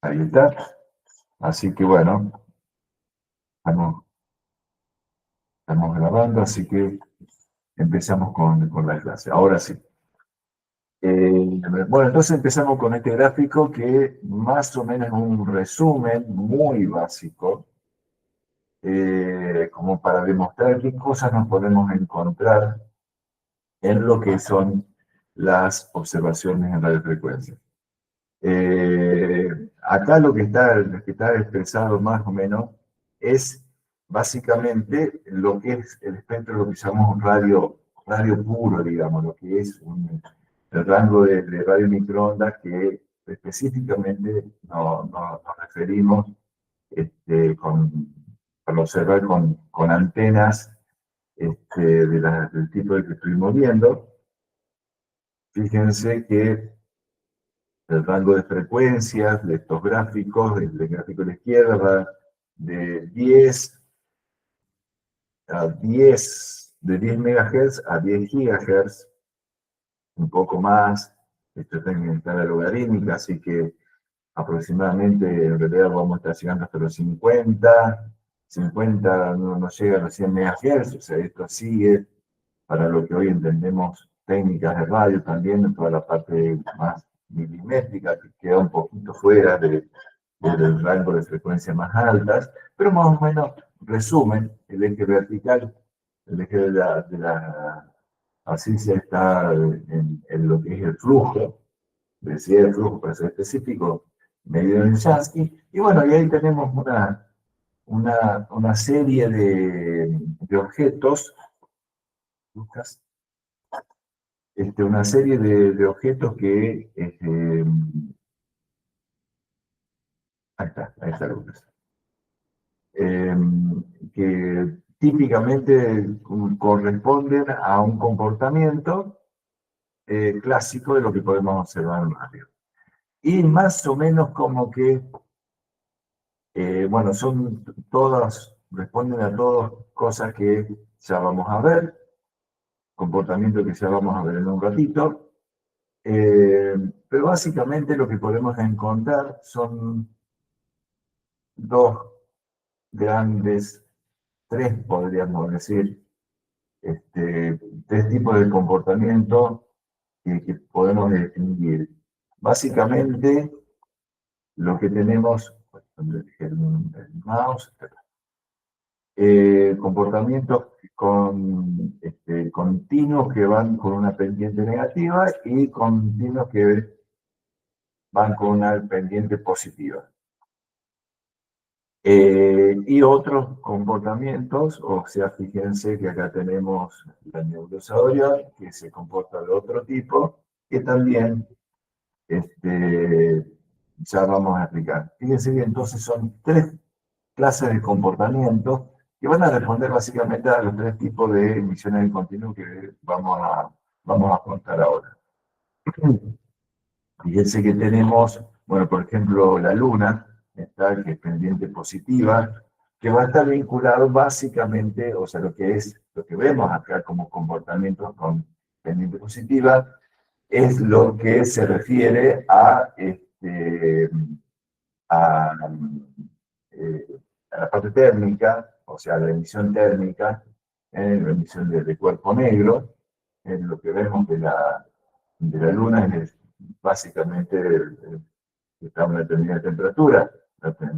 Ahí está. Así que bueno, estamos grabando, así que empezamos con la clase. Ahora sí. Bueno, entonces empezamos con este gráfico que más o menos es un resumen muy básico, como para demostrar qué cosas nos podemos encontrar en lo que son las observaciones en radiofrecuencia. Acá lo que está expresado más o menos es básicamente lo que es el espectro, lo que llamamos radio puro, digamos, lo que es el rango de radio microondas que específicamente nos referimos para observar con antenas del tipo que estuvimos viendo. Fíjense que el rango de frecuencias de estos gráficos, el gráfico de la izquierda va de 10 MHz a 10 GHz, un poco más. Esto está en escala logarítmica, así que aproximadamente en realidad vamos a estar llegando hasta los 50 no llega a los 100 MHz, o sea, esto sigue para lo que hoy entendemos técnicas de radio también, en toda la parte más milimétrica, que queda un poquito fuera del rango de frecuencias más altas, pero más o menos resumen, el eje vertical, el eje de la abscissa está en lo que es el flujo, decía el flujo para ser específico, medido en Jansky, y bueno, y ahí tenemos una serie de objetos, Lucas, una serie de objetos que, ahí está Lucas, que típicamente corresponden a un comportamiento clásico de lo que podemos observar en radio. Y más o menos como que, bueno, responden a todas cosas que ya vamos a ver, comportamiento que ya vamos a ver en un ratito, pero básicamente lo que podemos encontrar son tres podríamos decir, tres tipos de comportamiento que podemos distinguir. Básicamente, lo que tenemos, el mouse, comportamientos continuos que van con una pendiente negativa y continuos que van con una pendiente positiva. Y otros comportamientos, o sea, fíjense que acá tenemos la nebulosa Orión, que se comporta de otro tipo, que también ya vamos a explicar. Fíjense que entonces son tres clases de comportamientos que van a responder básicamente a los tres tipos de emisiones en continuo que vamos a contar ahora. Fíjense que tenemos, bueno, por ejemplo, la Luna, que es pendiente positiva, que va a estar vinculado básicamente, o sea, lo que vemos acá como comportamientos con pendiente positiva, es lo que se refiere a, a la parte térmica, o sea, la emisión térmica, la emisión de cuerpo negro, lo que vemos de la Luna es básicamente está a una determinada temperatura,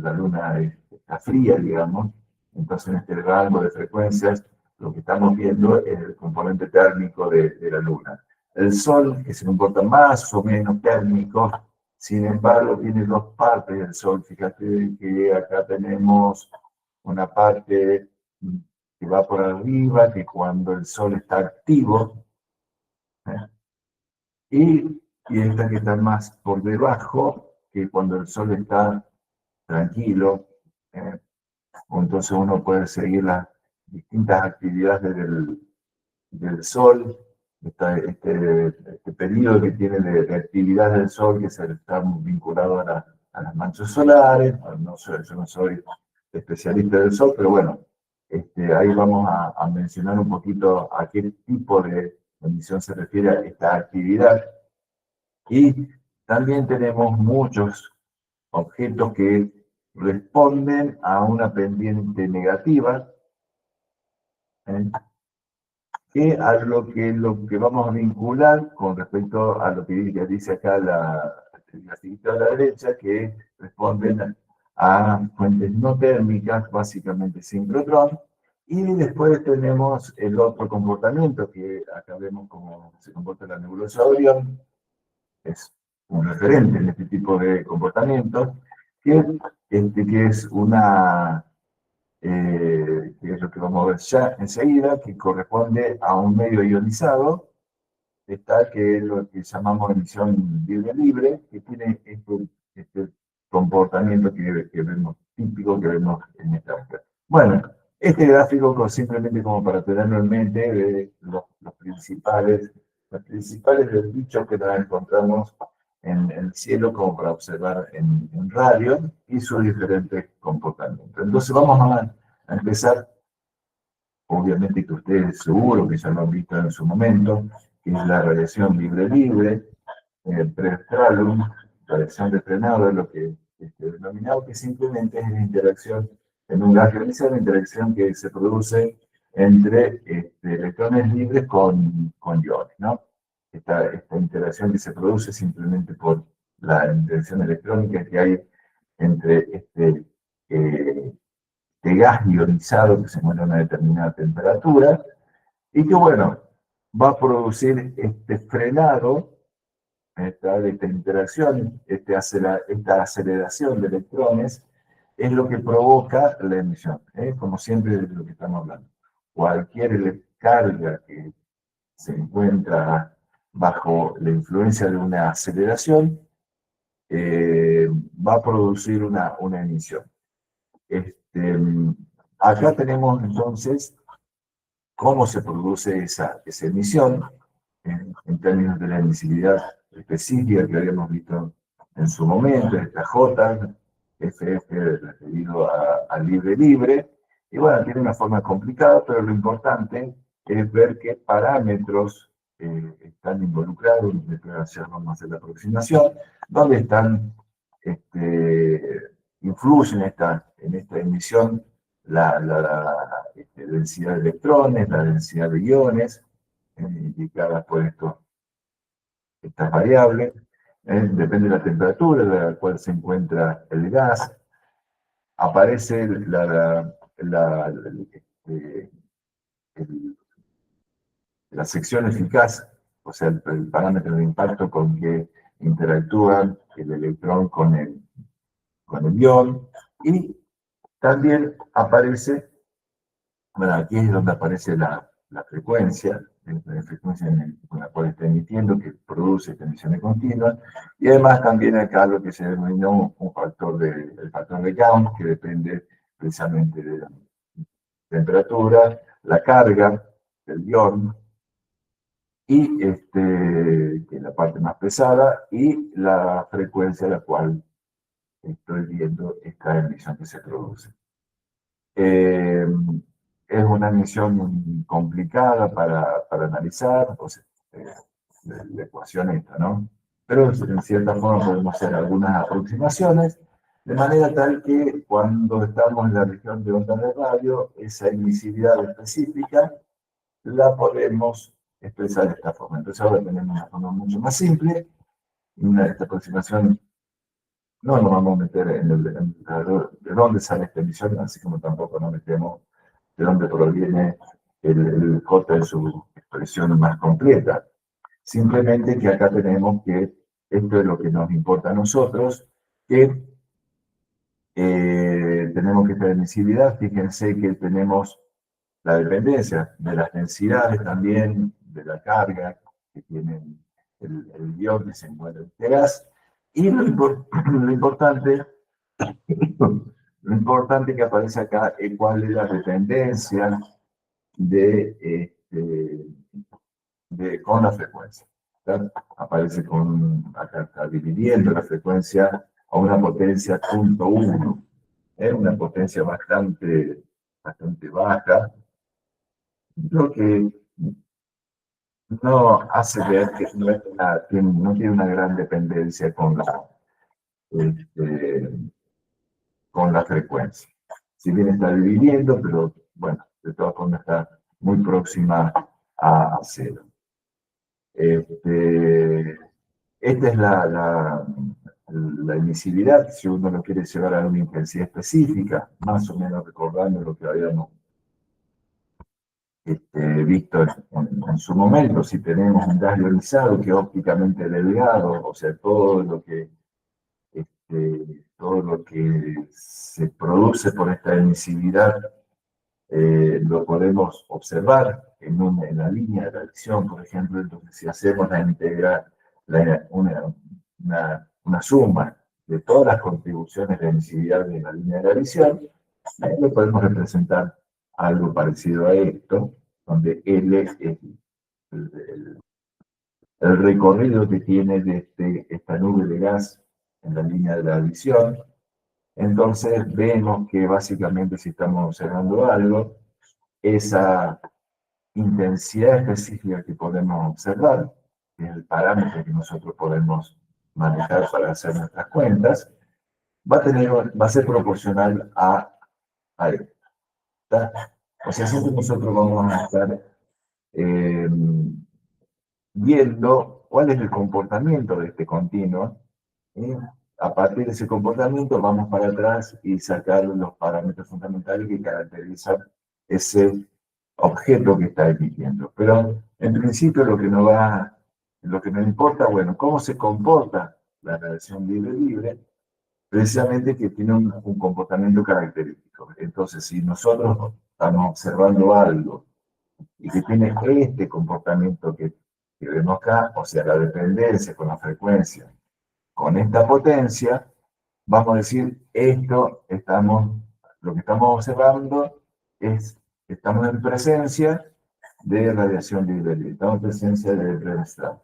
la Luna está fría, digamos, entonces en este rango de frecuencias lo que estamos viendo es el componente térmico de la Luna. El Sol, que se comporta más o menos térmico, sin embargo, tiene dos partes del Sol. Fíjate que acá tenemos una parte que va por arriba, que cuando el Sol está activo, y esta que está más por debajo, que cuando el Sol está tranquilo, entonces uno puede seguir las distintas actividades del Sol, este periodo que tiene de actividad del Sol, que se está vinculado a las manchas solares. Yo no soy especialista del Sol, pero bueno, ahí vamos a mencionar un poquito a qué tipo de emisión se refiere a esta actividad. Y también tenemos muchos objetos que responden a una pendiente negativa, ¿eh? Que a lo que vamos a vincular con respecto a lo que dice acá la figura a la derecha, que responden a fuentes no térmicas, básicamente sincrotrón. Y después tenemos el otro comportamiento, que acá vemos cómo se comporta la nebulosa de Orión, es un referente en este tipo de comportamientos, que es que es lo que vamos a ver ya enseguida, que corresponde a un medio ionizado, está que es lo que llamamos emisión libre-libre, que tiene este comportamiento que vemos, típico que vemos en esta muestra. Bueno, este gráfico simplemente como para tenerlo en mente, de los principales bichos que nos encontramos en el cielo como para observar en radio y sus diferentes comportamientos. Entonces vamos a empezar, obviamente que ustedes seguro que ya lo han visto en su momento, que es la radiación libre-libre, pre-australum, radiación de frenado, es lo que denominado, que simplemente es la interacción en un gas ionizado, la interacción que se produce entre electrones libres con iones, ¿no? Esta interacción que se produce simplemente por la interacción electrónica que hay entre eh, de gas ionizado que se encuentra a una determinada temperatura y que, bueno, va a producir este frenado, esta interacción, esta aceleración de electrones, es lo que provoca la emisión, como siempre de lo que estamos hablando. Cualquier carga que se encuentra bajo la influencia de una aceleración va a producir una emisión. Acá tenemos entonces cómo se produce esa emisión en términos de la emisividad específica que habíamos visto en su momento, esta J, FF referido a libre-libre, y bueno, tiene una forma complicada, pero lo importante es ver qué parámetros están involucrados, vamos a hacer la aproximación, dónde están, influyen en esta emisión la densidad de electrones, la densidad de iones, indicadas por estas variables. Depende de la temperatura en la cual se encuentra el gas. Aparece la sección eficaz, o sea, el parámetro de impacto con que interactúa el electrón con el ion, y también aparece, bueno, aquí es donde aparece la frecuencia con la cual está emitiendo, que produce esta emisión continua, y además también acá lo que se denominó el factor de Gauss, que depende precisamente de la temperatura, la carga del ion, y que es la parte más pesada, y la frecuencia a la cual estoy viendo esta emisión que se produce. Es una emisión complicada para analizar, o sea, la ecuación esta, ¿no? Pero en cierta forma podemos hacer algunas aproximaciones, de manera tal que cuando estamos en la región de onda de radio, esa emisividad específica la podemos expresar de esta forma. Entonces ahora tenemos una forma mucho más simple, esta aproximación no nos vamos a meter de dónde sale esta emisión, así como tampoco nos metemos de dónde proviene el J en su expresión más completa. Simplemente que acá tenemos que esto es lo que nos importa a nosotros, que tenemos que esta emisividad, fíjense que tenemos la dependencia de las densidades también, de la carga que tiene el ion que se encuentra en este gas, y lo importante que aparece acá es cuál es la dependencia con la frecuencia. ¿Verdad? Aparece acá está dividiendo la frecuencia a una potencia 0.1, una potencia bastante baja, lo que no hace ver que no tiene una gran dependencia este, con la frecuencia. Si bien está dividiendo, pero bueno, de todas formas está muy próxima a cero. Esta es la emisividad, si uno lo quiere llevar a una intensidad específica, más o menos recordando lo que habíamos visto en su momento. Si tenemos un gas ionizado que es ópticamente delgado, o sea, todo lo que se produce por esta emisividad lo podemos observar en la línea de la visión, por ejemplo. Entonces, si hacemos una suma de todas las contribuciones de emisividad de la línea de la visión, lo podemos representar algo parecido a esto, donde L es el, el recorrido que tiene esta nube de gas en la línea de la visión. Entonces vemos que básicamente si estamos observando algo, esa intensidad específica que podemos observar, que es el parámetro que nosotros podemos manejar para hacer nuestras cuentas, va a ser proporcional a esto. O sea, siempre nosotros vamos a estar eh, viendo cuál es el comportamiento de este continuo. ¿Sí? A partir de ese comportamiento vamos para atrás y sacar los parámetros fundamentales que caracterizan ese objeto que está emitiendo. Pero en principio lo que nos importa, bueno, cómo se comporta la radiación libre-libre, precisamente que tiene un comportamiento característico. Entonces, si nosotros estamos observando algo y que tiene este comportamiento que vemos acá, o sea, la dependencia con la frecuencia, con esta potencia, vamos a decir, lo que estamos observando estamos en presencia de radiación libre, estamos en presencia de Bremsstrahlung.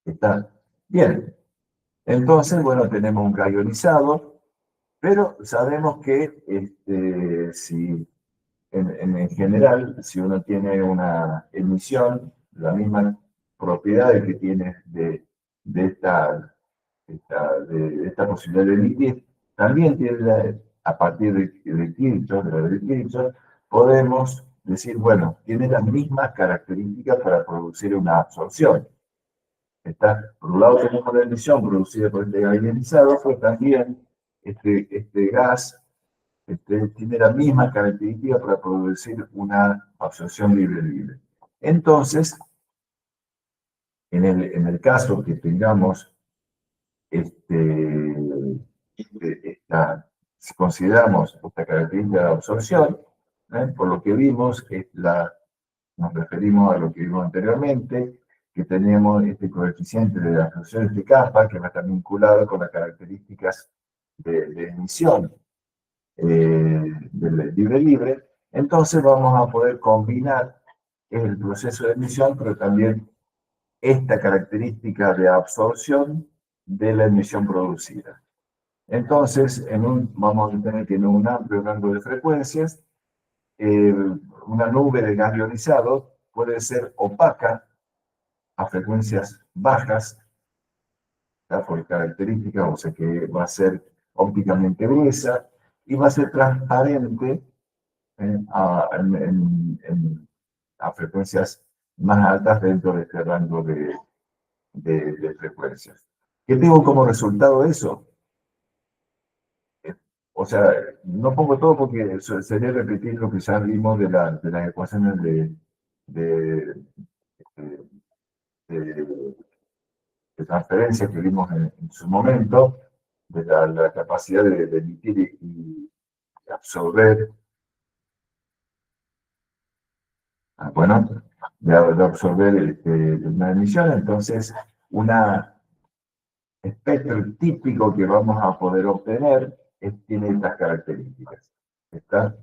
Está bien. Entonces, bueno, tenemos un gas ionizado, pero sabemos que si en general, si uno tiene una emisión, la misma propiedad que tiene de esta posibilidad de emitir, también tiene, a partir de Kirchhoff, de la ley de Kirchhoff, podemos decir, bueno, tiene las mismas características para producir una absorción. Por un lado tenemos la emisión producida por este gas ionizado, pero también este gas tiene la misma característica para producir una absorción libre-libre. Entonces, en el caso que tengamos si consideramos esta característica de absorción, por lo que vimos, nos referimos a lo que vimos anteriormente, que tenemos este coeficiente de la absorción de capa, que va a estar vinculado con las características de emisión del libre-libre. Entonces vamos a poder combinar el proceso de emisión, pero también esta característica de absorción de la emisión producida. Entonces, vamos a tener que en un amplio rango de frecuencias, una nube de gas ionizado puede ser opaca a frecuencias bajas, por características, o sea que va a ser ópticamente gruesa y va a ser transparente a frecuencias más altas dentro de este rango de frecuencias. ¿Qué tengo como resultado de eso? O sea, no pongo todo porque sería repetir lo que ya vimos de las ecuaciones de- de- de transferencia que vimos en su momento, de la capacidad de emitir y absorber, bueno, de absorber una emisión. Entonces, un espectro típico que vamos a poder obtener tiene estas características. Está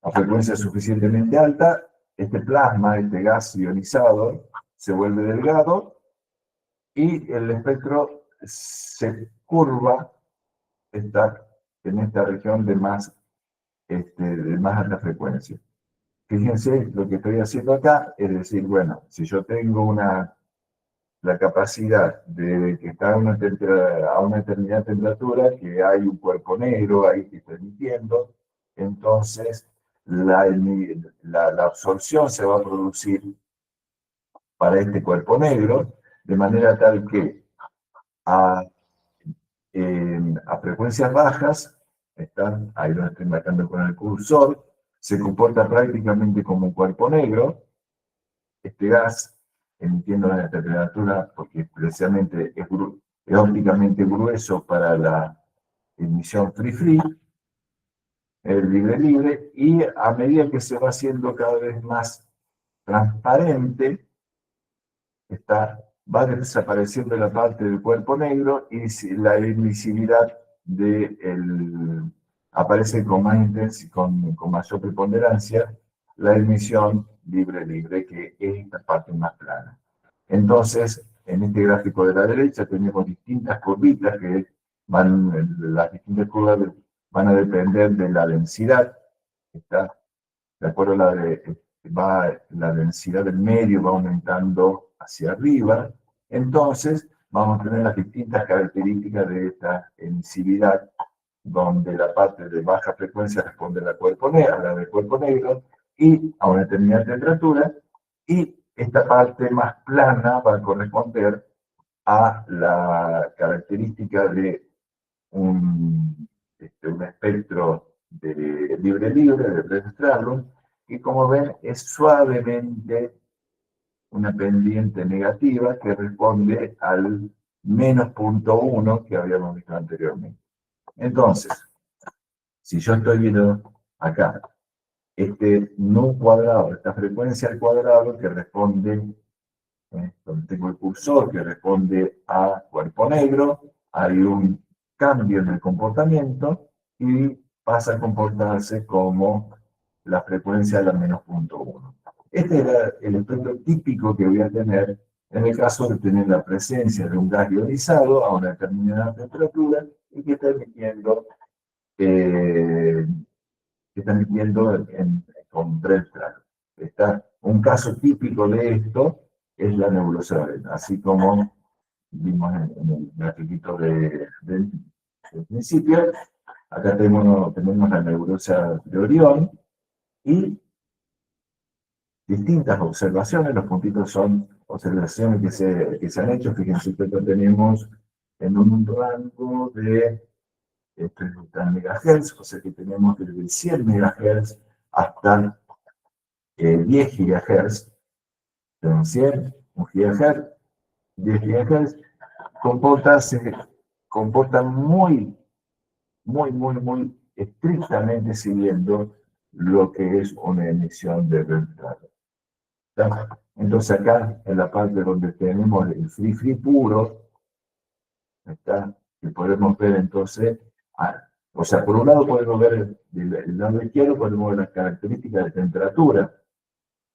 a frecuencia suficientemente alta, este plasma, este gas ionizado, se vuelve delgado y el espectro se curva, está en esta región de más alta frecuencia. Fíjense lo que estoy haciendo acá, es decir, bueno, si yo tengo la capacidad de que está a a una determinada temperatura, que hay un cuerpo negro ahí que está emitiendo, entonces la absorción se va a producir para este cuerpo negro, de manera tal que a, a frecuencias bajas, ahí lo estoy marcando con el cursor, se comporta prácticamente como un cuerpo negro, este gas emitiendo la temperatura, porque precisamente es ópticamente grueso para la emisión free-free, el libre-libre, y a medida que se va haciendo cada vez más transparente, va desapareciendo la parte del cuerpo negro y la emisividad aparece con más con mayor preponderancia la emisión libre-libre, que es esta parte más plana. Entonces, en este gráfico de la derecha tenemos distintas curvitas las distintas curvas van a depender de la densidad, ¿está? De acuerdo a la densidad del medio va aumentando hacia arriba, entonces vamos a tener las distintas características de esta emisividad, donde la parte de baja frecuencia responde a la del cuerpo negro y a una determinada temperatura, y esta parte más plana va a corresponder a la característica de un espectro de libre-libre, de Brent-Strahlung, y como ven es suavemente una pendiente negativa que responde al menos 0,1 que habíamos visto anteriormente. Entonces, si yo estoy viendo acá este nu cuadrado, esta frecuencia al cuadrado que responde, donde tengo el cursor que responde a cuerpo negro, hay un cambio en el comportamiento y pasa a comportarse como la frecuencia de la menos 0,1. Este era el efecto típico que voy a tener en el caso de tener la presencia de un gas ionizado a una determinada temperatura y que está emitiendo, con Brent-Strahlung. Un caso típico de esto es la nebulosa de Brent, así como vimos en el grafiquito del principio. Acá tenemos la nebulosa de Orión y distintas observaciones. Los puntitos son observaciones que se han hecho. Fíjense que acá tenemos en un rango de 30 MHz, o sea que tenemos desde 100 MHz hasta 10 GHz. Son 100, 1 GHz, 10 GHz. Se comporta muy estrictamente siguiendo lo que es una emisión de Brent-Strahlung. Entonces acá, en la parte donde tenemos el free puro, ¿está? Que podemos ver entonces, o sea, por un lado podemos ver, del lado izquierdo podemos ver las características de temperatura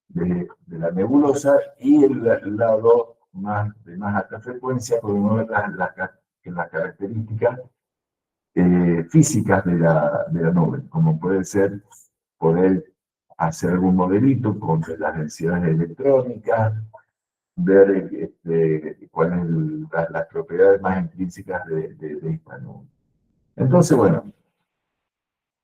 de la nebulosa, y el lado de más alta frecuencia podemos ver las características físicas de la nube, como puede ser poder hacer algún modelito con las densidades electrónicas, ver cuáles son las propiedades más intrínsecas de esta nube. Entonces, bueno,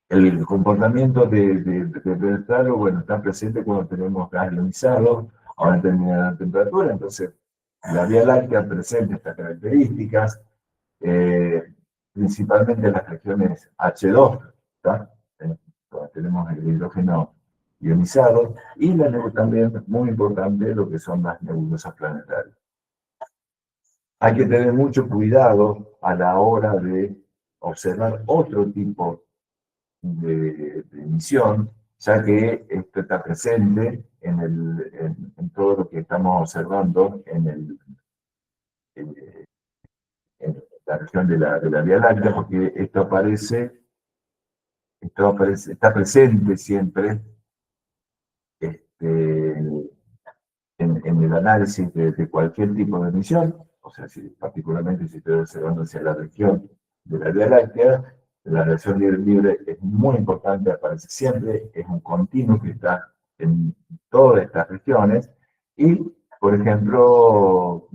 el comportamiento de Brent-Strahlung, bueno, está presente cuando tenemos gas ionizado a una determinada temperatura. Entonces, la Vía Láctea presenta estas características, principalmente en las regiones H2, ¿tá? Donde tenemos el hidrógeno ionizado, y también, muy importante, lo que son las nebulosas planetarias. Hay que tener mucho cuidado a la hora de observar otro tipo de emisión, ya que esto está presente en todo lo que estamos observando en la región de la Vía Láctea, porque está presente siempre en el análisis de cualquier tipo de emisión, o sea, particularmente si estoy observando hacia la región de la Vía Láctea, la radiación libre es muy importante, aparece siempre, es un continuo que está en todas estas regiones, y Por ejemplo,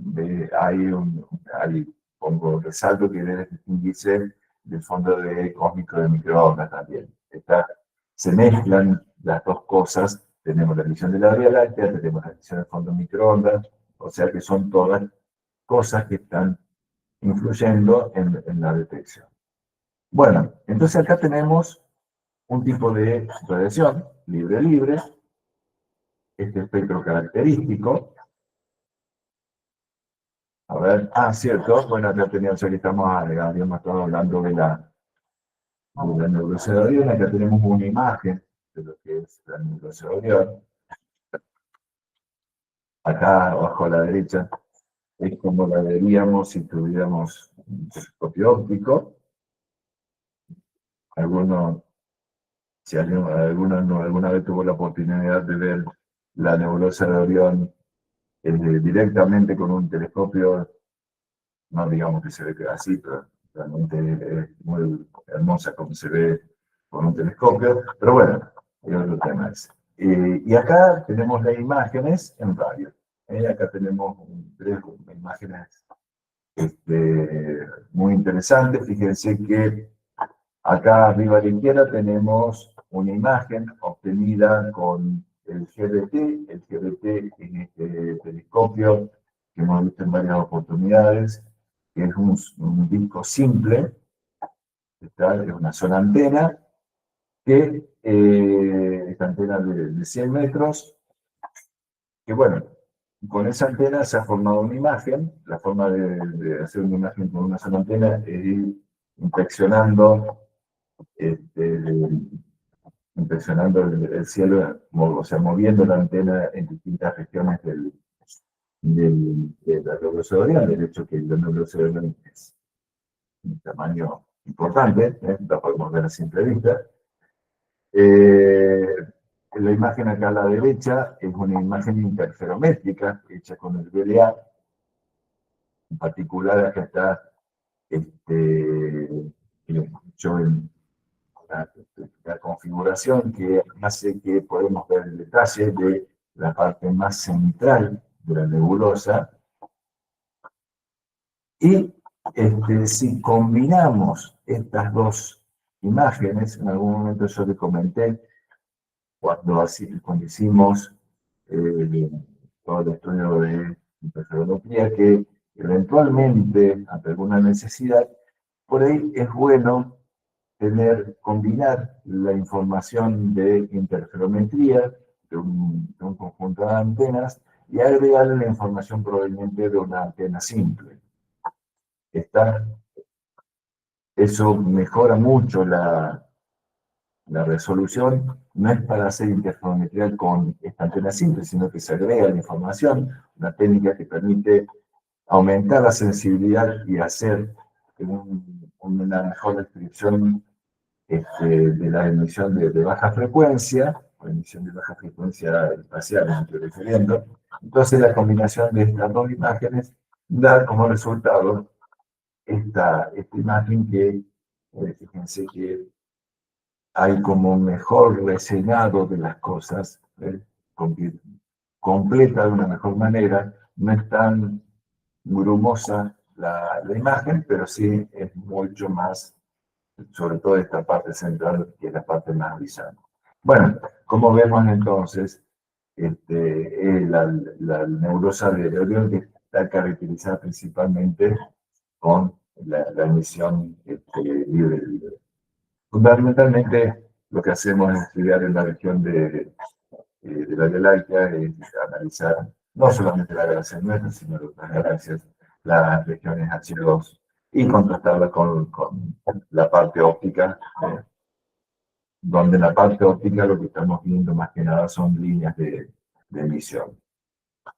pongo resalto que debe distinguirse del fondo cósmico de microondas también. Se mezclan las dos cosas. Tenemos la emisión de la Vía Láctea, tenemos la emisión del fondo de microondas, o sea que son todas cosas que están influyendo en la detección. Bueno, entonces acá tenemos un tipo de radiación libre-libre, este espectro característico. A ver, cierto, bueno, acá teníamos, ya que habíamos estado hablando de la nebulosa de Orión, acá tenemos una imagen de lo que es la nebulosa de Orión. Acá abajo a la derecha es como la veríamos si tuviéramos un telescopio óptico. Si alguna vez tuvo la oportunidad de ver la nebulosa de Orión directamente con un telescopio, no digamos que se ve así, pero realmente es muy hermosa como se ve con un telescopio, pero bueno, es otro tema ese. Y acá tenemos las imágenes en radio. Acá tenemos tres imágenes muy interesantes. Fíjense que acá arriba a la izquierda tenemos una imagen obtenida con el GRT. El GRT es este telescopio que hemos visto en varias oportunidades, que es un disco simple, es una sola antena, que esta antena de 100 metros, que bueno, con esa antena se ha formado una imagen. La forma de hacer una imagen con una sola antena es ir inspeccionando impresionando el cielo, o sea, moviendo la antena en distintas regiones de la nebulosa de Orión. De hecho, que la nebulosa de Orión es un tamaño importante, lo podemos ver a simple vista. La imagen acá a la derecha es una imagen interferométrica hecha con el VLA. En particular, acá está yo en la configuración que hace que podemos ver el detalle de la parte más central de la nebulosa. Y si combinamos estas dos imágenes, en algún momento yo les comenté, cuando hicimos todo el estudio de interferometría, que eventualmente, ante alguna necesidad, por ahí es bueno combinar la información de interferometría de un conjunto de antenas y agregarle la información proveniente de una antena simple. Eso mejora mucho la resolución. No es para hacer interferometría con esta antena simple, sino que se agrega la información, una técnica que permite aumentar la sensibilidad y hacer una mejor descripción de la emisión de baja frecuencia, o emisión de baja frecuencia espacial, me estoy refiriendo. Entonces, la combinación de estas dos imágenes da como resultado esta imagen que, fíjense que hay como un mejor reseñado de las cosas, completa de una mejor manera, no es tan grumosa la imagen, pero sí es mucho más, sobre todo esta parte central, que es la parte más brillante. Bueno, como vemos entonces, la nebulosa de Orión está caracterizada principalmente con la emisión libre. Fundamentalmente, lo que hacemos es estudiar en la región de la Vía Láctea, es analizar no solamente la galaxia nuestra, sino otras galaxias, las regiones H2, y contrastarla con la parte óptica, donde en la parte óptica lo que estamos viendo más que nada son líneas de emisión.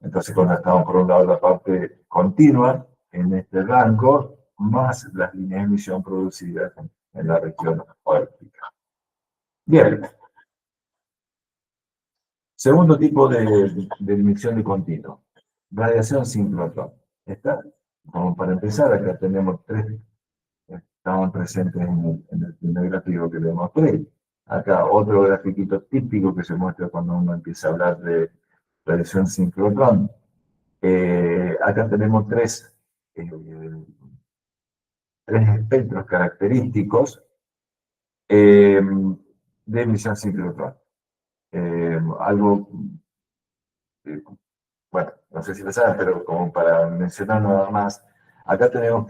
Entonces, contrastamos por un lado la parte continua en este rango, más las líneas de emisión producidas en la región óptica. Bien. Segundo tipo de emisión de continuo, radiación sincrotrón. Como para empezar, acá tenemos tres, estaban presentes en el primer gráfico que les mostré. Acá otro grafiquito típico que se muestra cuando uno empieza a hablar de radiación sincrotrón. Acá tenemos tres espectros característicos de emisión sincrotrón. Algo, bueno, no sé si lo saben, pero como para mencionar nada más, acá tenemos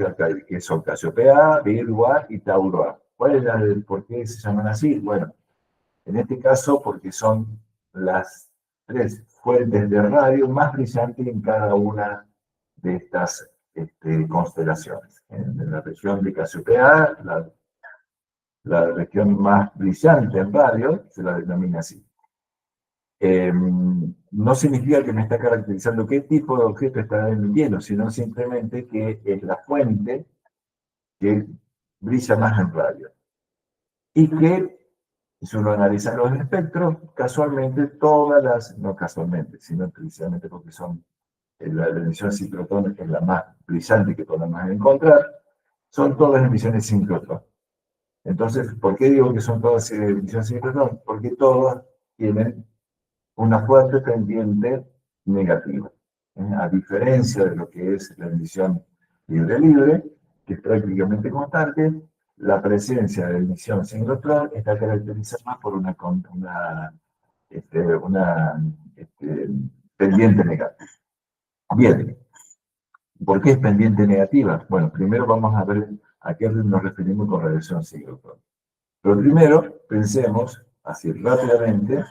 que son Casiopea A, Virgo A y Tauro A. ¿Por qué se llaman así? Bueno, en este caso porque son las tres fuentes de radio más brillantes en cada una de estas constelaciones. En la región de Casiopea, la región más brillante en radio, se la denomina así. No significa que me está caracterizando qué tipo de objeto está emitiendo, sino simplemente que es la fuente que brilla más en radio. Y que, si uno analiza los espectros, casualmente no casualmente, sino precisamente porque son la emisión sincrotrón es la más brillante que podemos encontrar, son todas emisiones sincrotrón. Entonces, ¿por qué digo que son todas emisiones sincrotrón? Porque todas tienen una fuerte pendiente negativa. A diferencia de lo que es la emisión libre-libre, que es prácticamente constante, la presencia de emisión sincrotrón está caracterizada por una pendiente negativa. Bien, ¿por qué es pendiente negativa? Bueno, primero vamos a ver a qué nos referimos con radiación sincrotrón. Pero primero, pensemos, así rápidamente,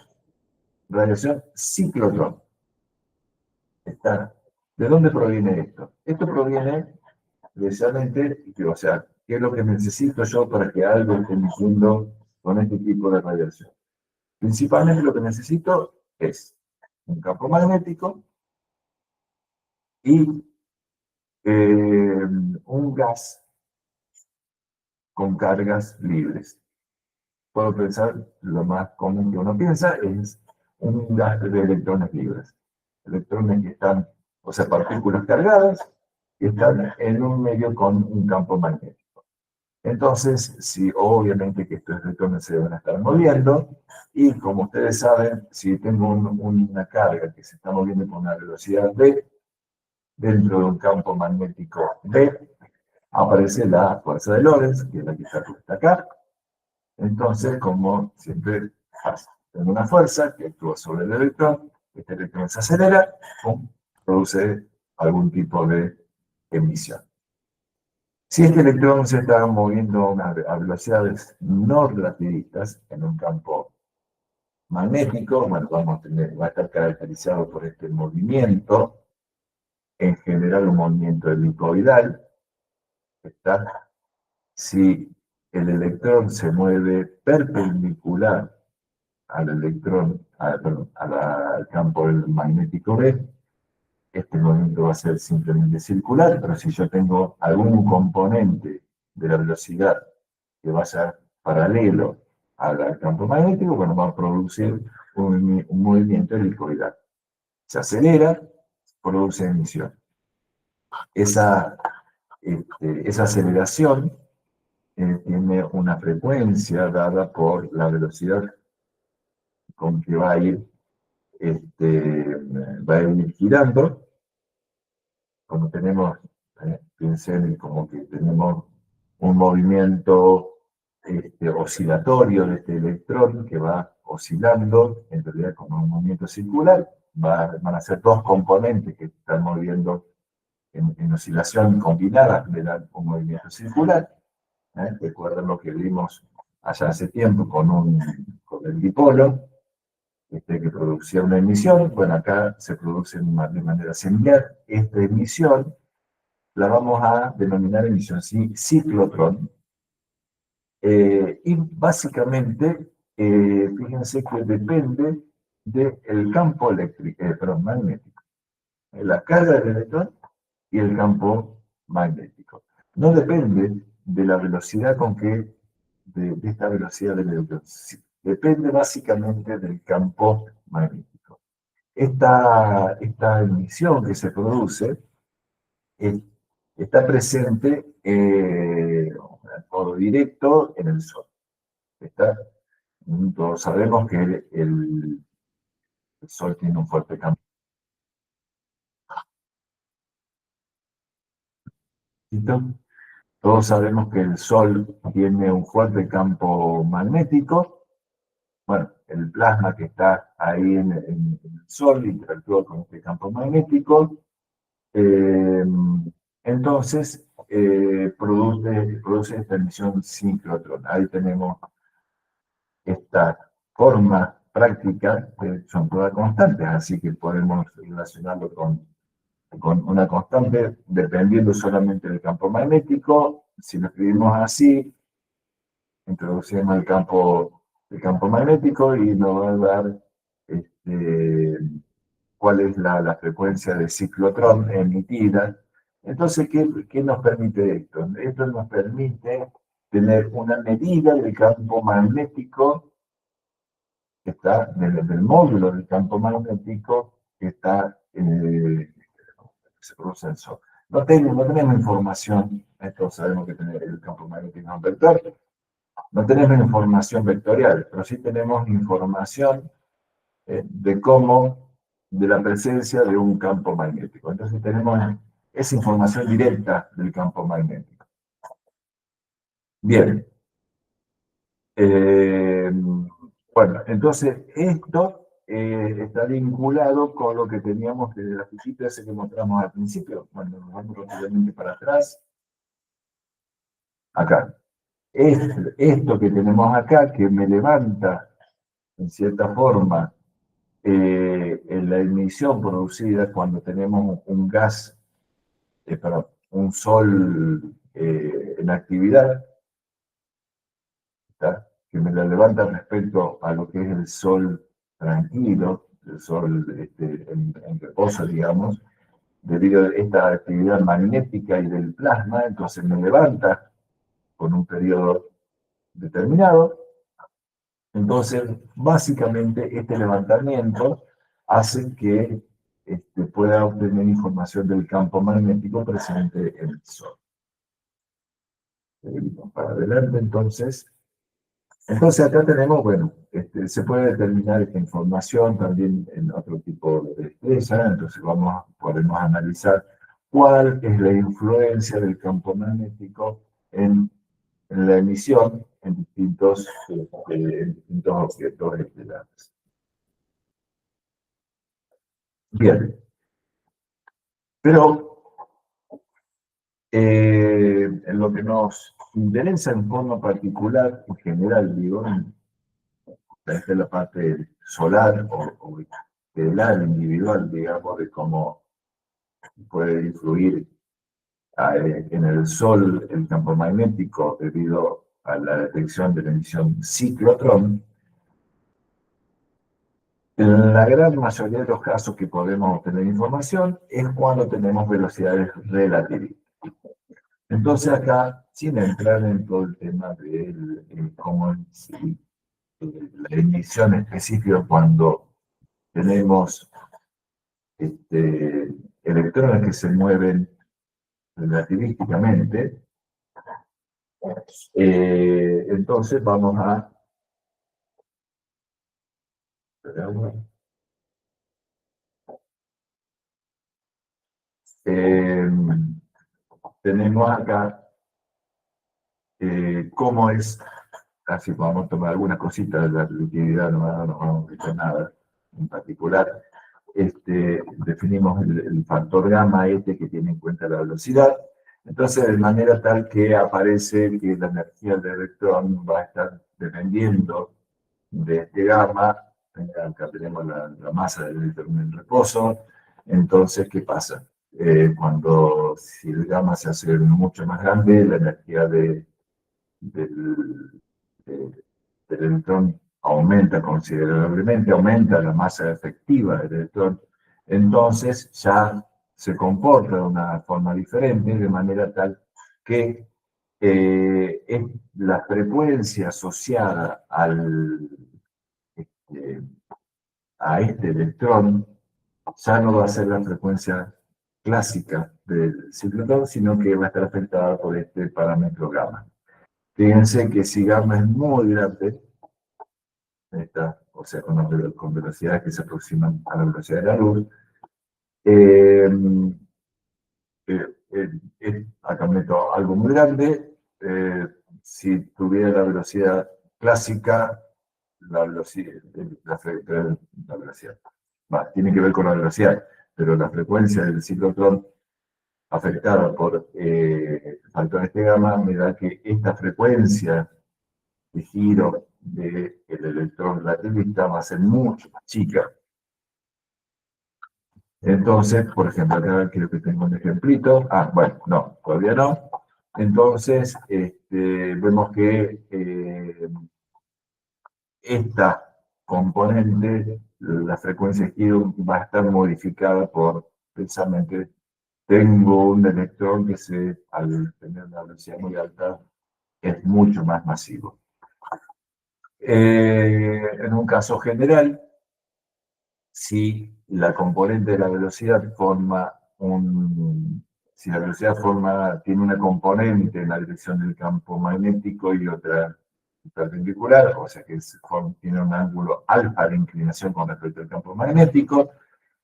radiación ciclotrón. ¿De dónde proviene esto? Esto proviene precisamente, o sea, ¿qué es lo que necesito yo para que algo esté emitiendo con este tipo de radiación? Principalmente lo que necesito es un campo magnético y un gas con cargas libres. Puedo pensar, lo más común que uno piensa es un gas de electrones libres. Electrones que están, o sea, partículas cargadas, que están en un medio con un campo magnético. Entonces, si obviamente que estos electrones se van a estar moviendo, y como ustedes saben, si tengo una carga que se está moviendo con una velocidad v, dentro de un campo magnético B, aparece la fuerza de Lorentz, que es la que está puesta acá. Entonces, como siempre pasa, tengo una fuerza que actúa sobre el electrón, este electrón se acelera, ¡pum!, produce algún tipo de emisión. Si este electrón se está moviendo a velocidades no relativistas en un campo magnético, bueno, va a estar caracterizado por este movimiento, en general un movimiento helicoidal. ¿Está? Si el electrón se mueve perpendicular al electrón, perdón, al campo magnético B, este movimiento va a ser simplemente circular, pero si yo tengo algún componente de la velocidad que vaya paralelo al campo magnético, bueno, va a producir un movimiento helicoidal. Se acelera, produce emisión. Esa aceleración tiene una frecuencia dada por la velocidad con que va a ir girando. Como tenemos, piensen como que tenemos un movimiento oscilatorio de este electrón que va oscilando, en realidad como un movimiento circular, van a ser dos componentes que están moviendo en oscilación combinada, me dan un movimiento circular. Recuerden lo que vimos allá hace tiempo con el dipolo, que producía una emisión. Bueno, acá se produce de manera similar. Esta emisión la vamos a denominar emisión ciclotrón. Y básicamente, fíjense que depende del campo magnético. La carga del electrón y el campo magnético. No depende de la velocidad de esta velocidad del electrón. Depende básicamente del campo magnético. Esta emisión que se produce está presente de modo directo en el Sol. Todos sabemos que el Sol tiene un fuerte campo. ¿Listo? Todos sabemos que el Sol tiene un fuerte campo magnético. Bueno, el plasma que está ahí en el Sol interactúa con este campo magnético. Eh, entonces, produce esta emisión sincrotrón. Ahí tenemos esta forma práctica, que son todas constantes, así que podemos relacionarlo con una constante dependiendo solamente del campo magnético. Si lo escribimos así, introducimos el campo magnético y nos va a dar este, cuál es la frecuencia de ciclotrón emitida. Entonces, ¿qué nos permite esto? Esto nos permite tener una medida del campo magnético que está del módulo del campo magnético que está se produce el Sol. No tenemos información, esto sabemos que tener el campo magnético es un vector, no tenemos información vectorial, pero sí tenemos información de cómo, de la presencia de un campo magnético. Entonces tenemos esa información directa del campo magnético. Bien. Bueno, entonces esto está vinculado con lo que teníamos de la fichita ese que mostramos al principio. Bueno, nos vamos rápidamente para atrás. Acá. Esto que tenemos acá, que me levanta, en cierta forma, en la emisión producida cuando tenemos un gas, perdón, un sol en actividad, ¿está? Que me la levanta respecto a lo que es el sol tranquilo, el sol en reposo, digamos, debido a esta actividad magnética y del plasma, entonces me levanta con un periodo determinado. Entonces, básicamente, este levantamiento hace que pueda obtener información del campo magnético presente en el Sol. Seguimos para adelante, entonces. Entonces, acá tenemos, bueno, se puede determinar esta información también en otro tipo de estrella, entonces podemos analizar cuál es la influencia del campo magnético en la emisión en distintos objetos estelares. Bien, pero en lo que nos interesa en forma particular, en general, digo, esta es la parte solar o estelar individual, digamos, de cómo puede influir en el Sol el campo magnético debido a la detección de la emisión ciclotrón. En la gran mayoría de los casos que podemos obtener información es cuando tenemos velocidades relativistas. Entonces acá, sin entrar en todo el tema de cómo la emisión específica cuando tenemos electrones que se mueven relativísticamente, entonces vamos a... tenemos acá cómo es, así vamos a tomar algunas cositas de la relatividad, no vamos a decir nada en particular. Definimos el factor gamma que tiene en cuenta la velocidad. Entonces, de manera tal que aparece que la energía del electrón va a estar dependiendo de este gamma. Acá tenemos la masa del electrón en reposo. Entonces, ¿qué pasa? Si el gamma se hace mucho más grande, la energía del, de- del electrón aumenta considerablemente, aumenta la masa efectiva del electrón, entonces ya se comporta de una forma diferente, de manera tal que la frecuencia asociada eh, a este electrón ya no va a ser la frecuencia clásica del ciclotrón, sino que va a estar afectada por este parámetro gamma. Fíjense que si gamma es muy grande, o sea, con velocidades que se aproximan a la velocidad de la luz, acá meto algo muy grande. Si tuviera la velocidad clásica, la velocidad, la velocidad, tiene que ver con la velocidad, pero la frecuencia del ciclotrón afectada por factores de gamma me da que esta frecuencia de giro del electrón relativista va a ser mucho más chica. Entonces, por ejemplo, acá quiero que tenga un ejemplito. Bueno, no, todavía no. Entonces, vemos que esta componente, la frecuencia de giro, va a estar modificada por, precisamente, tengo un electrón que al tener una velocidad muy alta, es mucho más masivo. En un caso general, si la componente de la velocidad si la velocidad tiene una componente en la dirección del campo magnético y otra perpendicular, o sea que tiene un ángulo alfa de inclinación con respecto al campo magnético,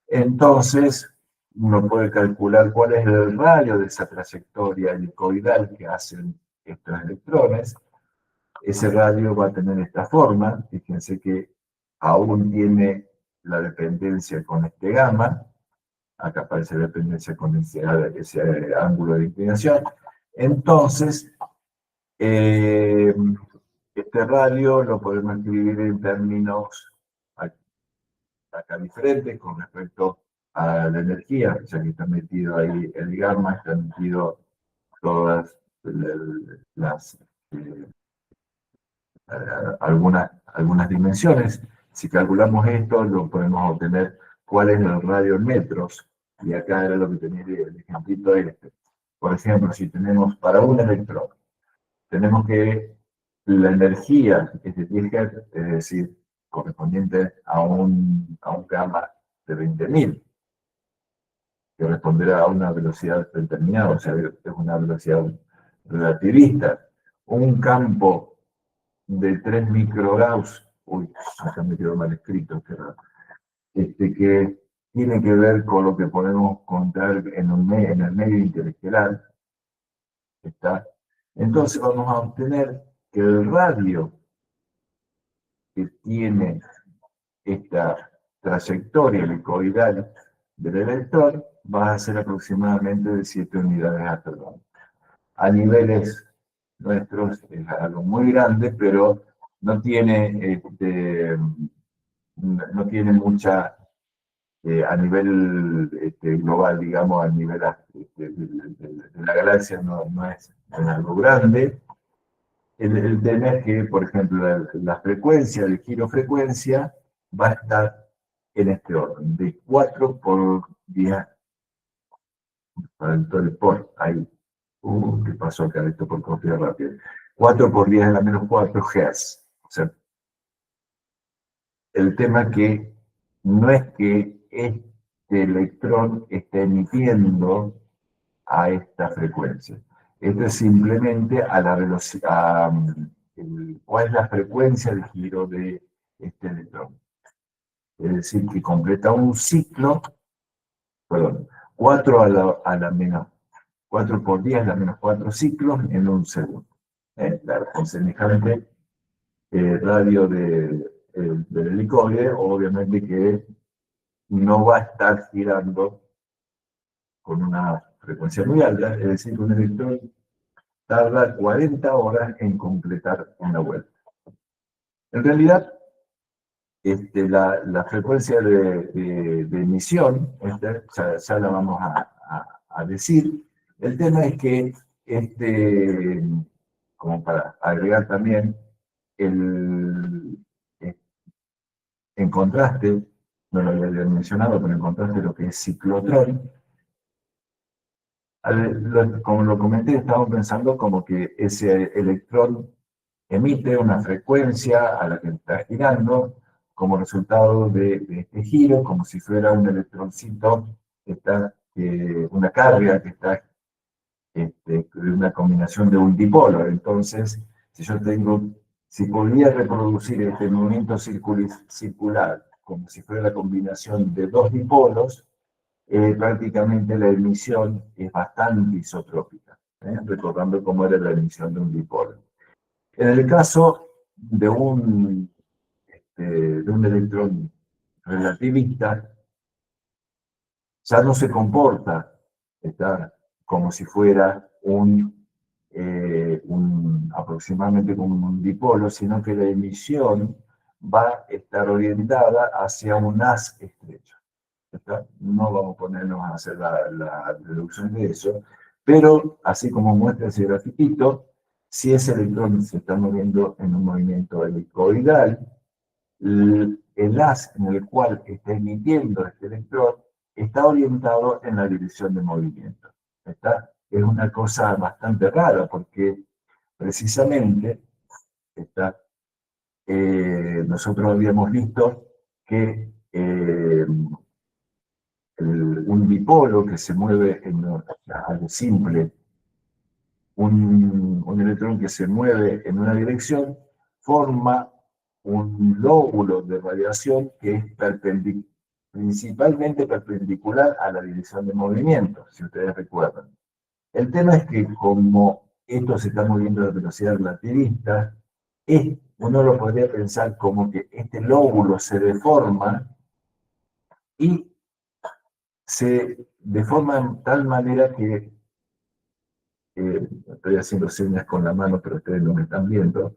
entonces uno puede calcular cuál es el radio de esa trayectoria helicoidal que hacen estos electrones. Ese radio va a tener esta forma, fíjense que aún tiene la dependencia con este gamma, acá aparece la dependencia con ese ángulo de inclinación. Entonces, este radio lo podemos escribir en términos acá diferentes con respecto a la energía, ya que está metido ahí el gamma, está metido todas las algunas dimensiones. Si calculamos esto, lo podemos obtener cuál es el radio en metros, y acá era lo que tenía el ejemplito este. Por ejemplo, si tenemos para un electrón, tenemos que la energía es de 10 Hz, es decir, correspondiente a un gamma de 20.000, que responderá a una velocidad determinada, o sea, es una velocidad relativista. Un campo de 3 microgauss, acá me quedó mal escrito, que tiene que ver con lo que podemos contar en el medio interestelar, ¿está? Entonces vamos a obtener que el radio que tiene esta trayectoria helicoidal del electrón va a ser aproximadamente de 7 unidades astronómicas. A niveles nuestros es algo muy grande, pero no tiene mucha, a nivel global, digamos, a nivel de la galaxia no es algo grande. El tema es que, por ejemplo, la frecuencia, el giro frecuencia, va a estar en este orden, de 4 por 10, por ahí. ¿Qué pasó acá? Esto por copiar rápido. 4 por 10 a la menos 4 Hz. O sea, el tema que no es que este electrón esté emitiendo a esta frecuencia. Esto es simplemente a la velocidad, cuál es la frecuencia de giro de este electrón. Es decir, que completa un ciclo, perdón, 4 a la menos 4 por 10 a la menos 4 ciclos en un segundo. Claro, con semejante radio del helicoide, obviamente que no va a estar girando con una frecuencia muy alta, es decir, un electrón tarda 40 horas en completar una vuelta. En realidad, la frecuencia de emisión, ya la vamos a decir. El tema es que, como para agregar también, en contraste, no lo había mencionado, pero en contraste lo que es ciclotrón, como lo comenté, estamos pensando como que ese electrón emite una frecuencia a la que está girando como resultado de este giro, como si fuera un electroncito, una carga que está de una combinación de un dipolo. Entonces, si podría reproducir este movimiento circular como si fuera la combinación de dos dipolos, prácticamente la emisión es bastante isotrópica, recordando cómo era la emisión de un dipolo. En el caso de un electrón relativista, ya no se comporta, está como si fuera aproximadamente como un dipolo, sino que la emisión va a estar orientada hacia un haz estrecho. ¿Está? No vamos a ponernos a hacer la deducción de eso, pero así como muestra ese grafiquito, si ese electrón se está moviendo en un movimiento helicoidal, el haz en el cual está emitiendo este electrón está orientado en la dirección de movimiento. ¿Está? Es una cosa bastante rara porque precisamente nosotros habíamos visto que un dipolo que se mueve en algo simple, un electrón que se mueve en una dirección, forma un lóbulo de radiación que es principalmente perpendicular a la dirección de movimiento, si ustedes recuerdan. El tema es que como esto se está moviendo a velocidad relativista, uno lo podría pensar como que este lóbulo se deforma y se deforma de tal manera que, estoy haciendo señas con la mano, pero ustedes no me están viendo,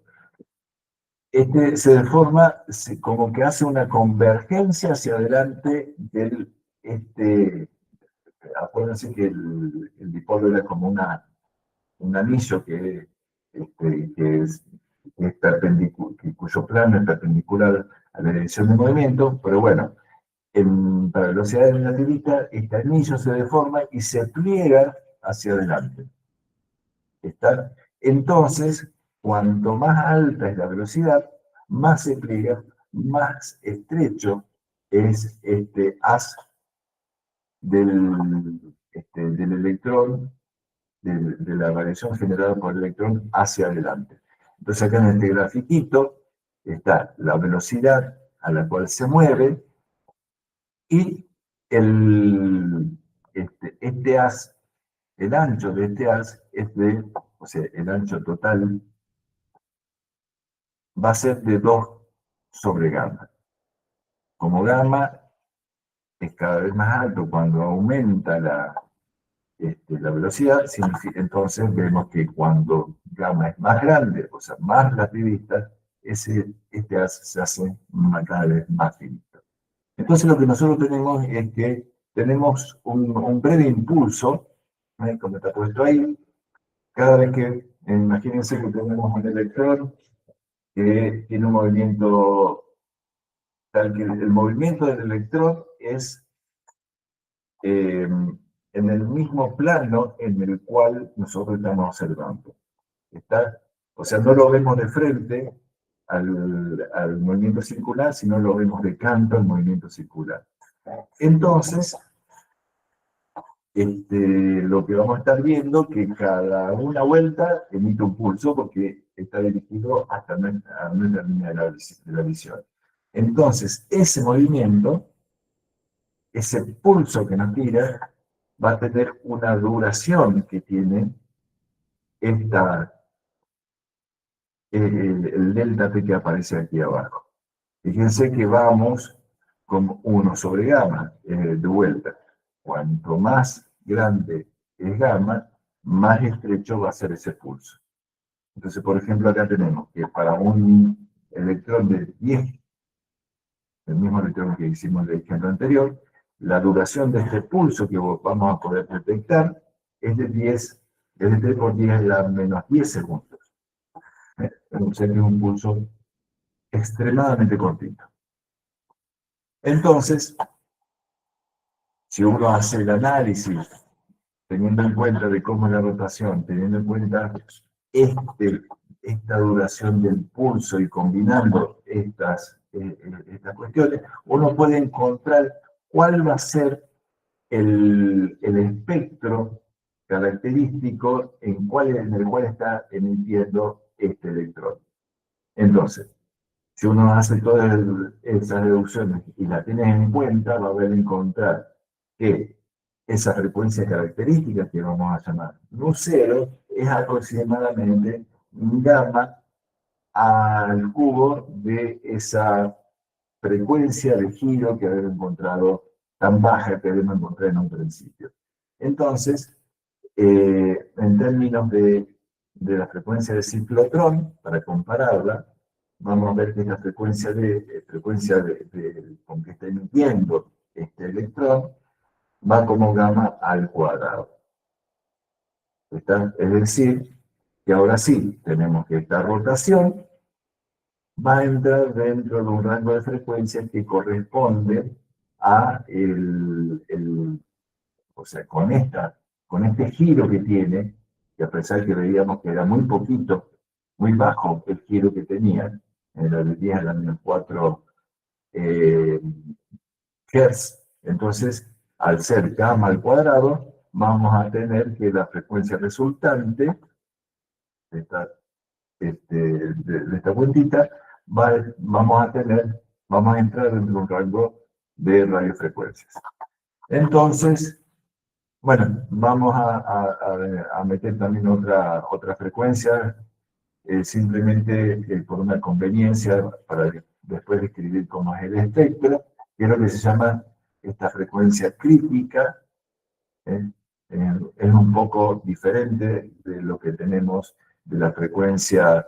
se deforma como que hace una convergencia hacia adelante acuérdense que el dipolo era como un anillo que es perpendicular, cuyo plano es perpendicular a la dirección de movimiento, pero bueno, para velocidad relativista, este anillo se deforma y se pliega hacia adelante. ¿Está? Entonces, cuanto más alta es la velocidad, más se pliega, más estrecho es este haz del electrón, de la radiación generada por el electrón hacia adelante. Entonces acá en este grafiquito está la velocidad a la cual se mueve y este haz, el ancho de este haz o sea, el ancho total va a ser de 2 sobre gamma. Como gamma es cada vez más alto cuando aumenta la velocidad, entonces vemos que cuando gamma es más grande, o sea, más relativista, este haz se hace cada vez más finito. Entonces lo que nosotros tenemos es que tenemos un breve impulso, como está puesto ahí, cada vez que, imagínense que tenemos un electrón que tiene un movimiento tal que el movimiento del electrón es en el mismo plano en el cual nosotros estamos observando. ¿Está? O sea, no lo vemos de frente al movimiento circular, sino lo vemos de canto al movimiento circular. Entonces, lo que vamos a estar viendo que cada una vuelta emite un pulso porque está dirigido hasta nuestra línea de la visión. Entonces, ese movimiento, ese pulso que nos tira, va a tener una duración que tiene el delta T que aparece aquí abajo. Fíjense que vamos con 1 sobre gamma de vuelta. Cuanto más grande es gamma, más estrecho va a ser ese pulso. Entonces, por ejemplo, acá tenemos que para un electrón de 10, el mismo electrón que hicimos en el ejemplo anterior, la duración de este pulso que vamos a poder detectar es de 10, es de 3 por 10 a la menos 10 segundos. O sea que es un pulso extremadamente cortito. Entonces, si uno hace el análisis teniendo en cuenta de cómo es la rotación, teniendo en cuenta esta duración del pulso y combinando estas cuestiones, uno puede encontrar cuál va a ser el espectro característico en el cual está emitiendo este electrón. Entonces, si uno hace todas esas deducciones y las tienes en cuenta, va a haber encontrar que esa frecuencia característica que vamos a llamar nu0 es aproximadamente gamma al cubo de esa frecuencia de giro que habíamos encontrado, tan baja que habíamos encontrado en un principio. Entonces, en términos de la frecuencia de ciclotrón, para compararla, vamos a ver que esta frecuencia con que está emitiendo este electrón va como gamma al cuadrado. Es decir, que ahora sí, tenemos que esta rotación va a entrar dentro de un rango de frecuencias que corresponde a o sea, con este giro que tiene, que a pesar que veíamos que era muy poquito, muy bajo el giro que tenía, era de 10 a la menos 4 Hz, entonces, al ser gamma al cuadrado, vamos a tener que la frecuencia resultante de esta, de esta cuentita, vamos a entrar dentro de un rango de radiofrecuencias. Entonces, bueno, vamos a meter también otra frecuencia, simplemente por una conveniencia, para después describir cómo es el espectro, que es lo que se llama esta frecuencia crítica. Es un poco diferente de lo que tenemos de la frecuencia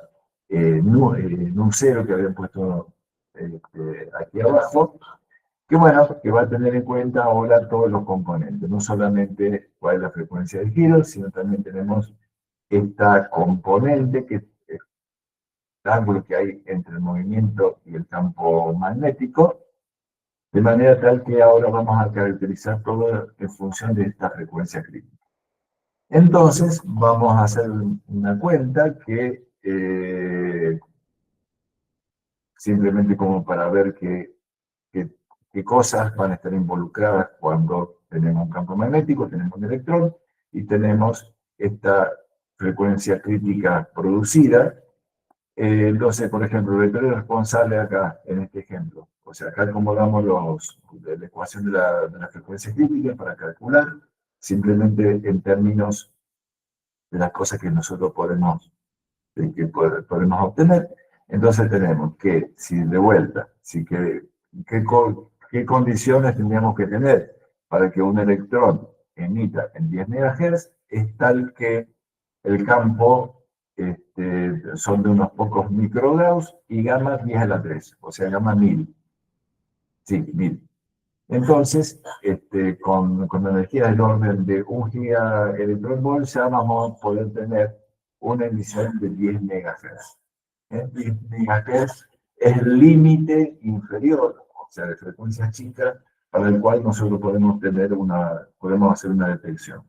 nu0 que habían puesto aquí abajo, que bueno, que va a tener en cuenta ahora todos los componentes, no solamente cuál es la frecuencia de giro, sino también tenemos esta componente, que es el ángulo que hay entre el movimiento y el campo magnético, de manera tal que ahora vamos a caracterizar todo en función de esta frecuencia crítica. Entonces, vamos a hacer una cuenta que simplemente como para ver qué cosas van a estar involucradas cuando tenemos un campo magnético, tenemos un electrón y tenemos esta frecuencia crítica producida. Entonces, por ejemplo, el vector responsable acá, en este ejemplo. O sea, acá acomodamos la ecuación de la frecuencia crítica para calcular, simplemente en términos de las cosas que nosotros podemos obtener. Entonces tenemos que, si de vuelta, ¿qué condiciones tendríamos que tener para que un electrón emita en 10 MHz? Es tal que el campo son de unos pocos microgauss y gamma 10 a la 3, o sea, gamma 1000. Sí, 1000. Entonces, con energía del orden de 1 gigaelectronvolt, ya vamos a poder tener una emisión de 10 MHz. 10 MHz es el límite inferior, o sea, de frecuencia chica, para el cual nosotros podemos hacer una detección.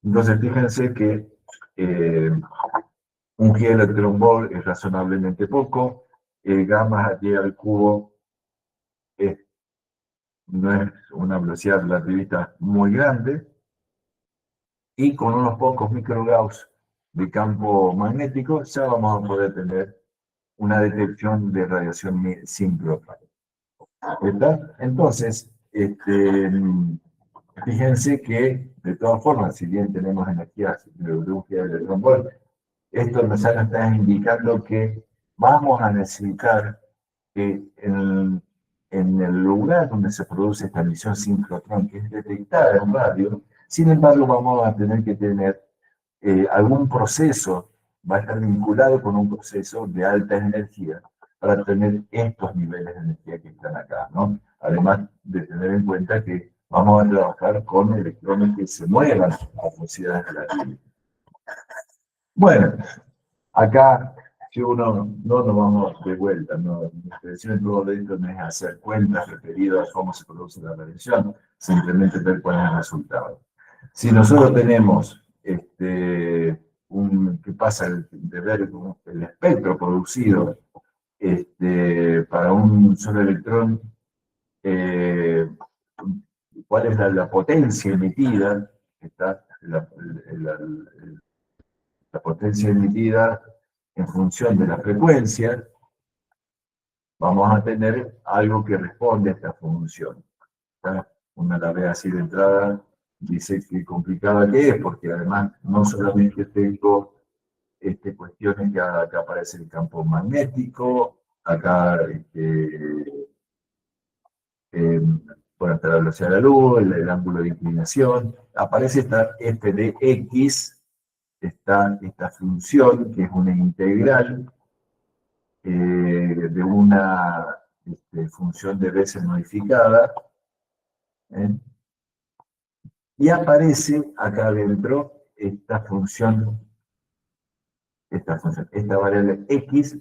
Entonces, fíjense que 1 gigaelectronvolt es razonablemente poco, gamma a T al cubo no es una velocidad relativista muy grande, y con unos pocos microgauss de campo magnético ya vamos a poder tener una detección de radiación síncrona. ¿Está? Entonces, fíjense que, de todas formas, si bien tenemos energía de 1 gigaelectronvolt, esto nos está indicando que vamos a necesitar que en el lugar donde se produce esta emisión síncrotrón, que es detectada en radio, sin embargo, vamos a tener que tener algún proceso, va a estar vinculado con un proceso de alta energía para tener estos niveles de energía que están acá, ¿no? Además de tener en cuenta que vamos a trabajar con electrones que se muevan a velocidades relativas. Bueno, acá, si uno no nos vamos de vuelta, ¿no? La intención de todo esto no es hacer cuentas referidas a cómo se produce la radiación, simplemente ver cuál es el resultado. Si nosotros tenemos ¿qué pasa de ver el espectro producido para un solo electrón? ¿Cuál es la potencia emitida? La potencia emitida en función de la frecuencia, vamos a tener algo que responde a esta función. Una la ve así de entrada, dice que complicada que es, porque además no solamente tengo cuestiones que acá aparece el campo magnético, acá eh, bueno, está la velocidad de la luz, el ángulo de inclinación, aparece esta f de x, está esta función que es una integral de una función de veces modificada, ¿eh? Y aparece acá adentro esta variable x,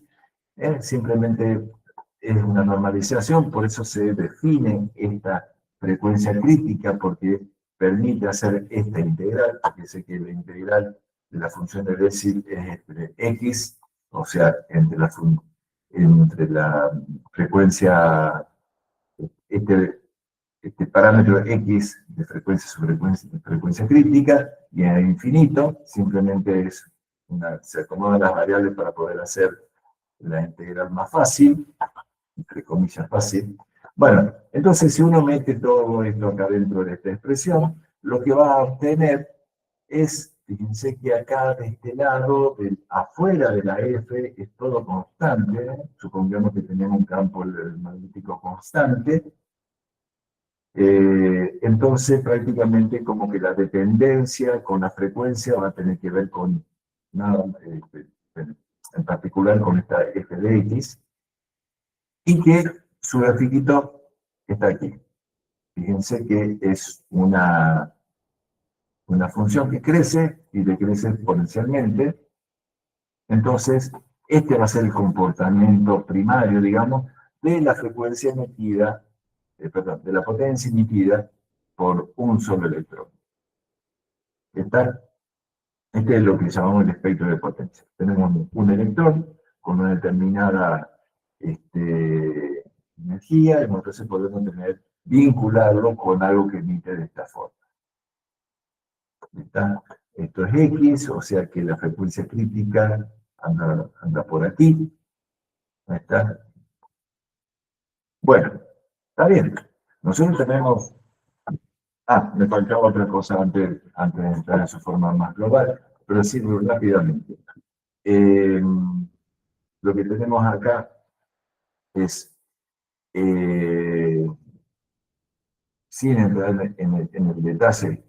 simplemente es una normalización, por eso se define esta frecuencia crítica, porque permite hacer esta integral, porque sé que la integral de la función de Bessel es entre x, o sea, entre la frecuencia, este, este parámetro x de frecuencia sobre frecuencia crítica, y a infinito, simplemente se acomodan las variables para poder hacer la integral más fácil, entre comillas fácil. Bueno, entonces si uno mete todo esto acá dentro de esta expresión, lo que va a obtener es, fíjense que acá de este lado, afuera de la F, es todo constante, supongamos que tenemos un campo magnético constante, entonces prácticamente como que la dependencia con la frecuencia va a tener que ver con nada, en particular con esta f de x, y que su grafiquito está aquí. Fíjense que es una función que crece y decrece exponencialmente. Entonces, este va a ser el comportamiento primario, digamos, de la frecuencia emitida, perdón, de la potencia emitida por un solo electrón. Este es lo que llamamos el espectro de potencia. Tenemos un electrón con una determinada energía, y entonces podemos vincularlo con algo que emite de esta forma. ¿Está? Esto es X, o sea que la frecuencia crítica anda por aquí. Ahí está. Bueno, está bien. Nosotros tenemos... me faltaba otra cosa antes de entrar en su forma más global, pero sí, rápidamente. Lo que tenemos acá es, sin entrar en el detalle,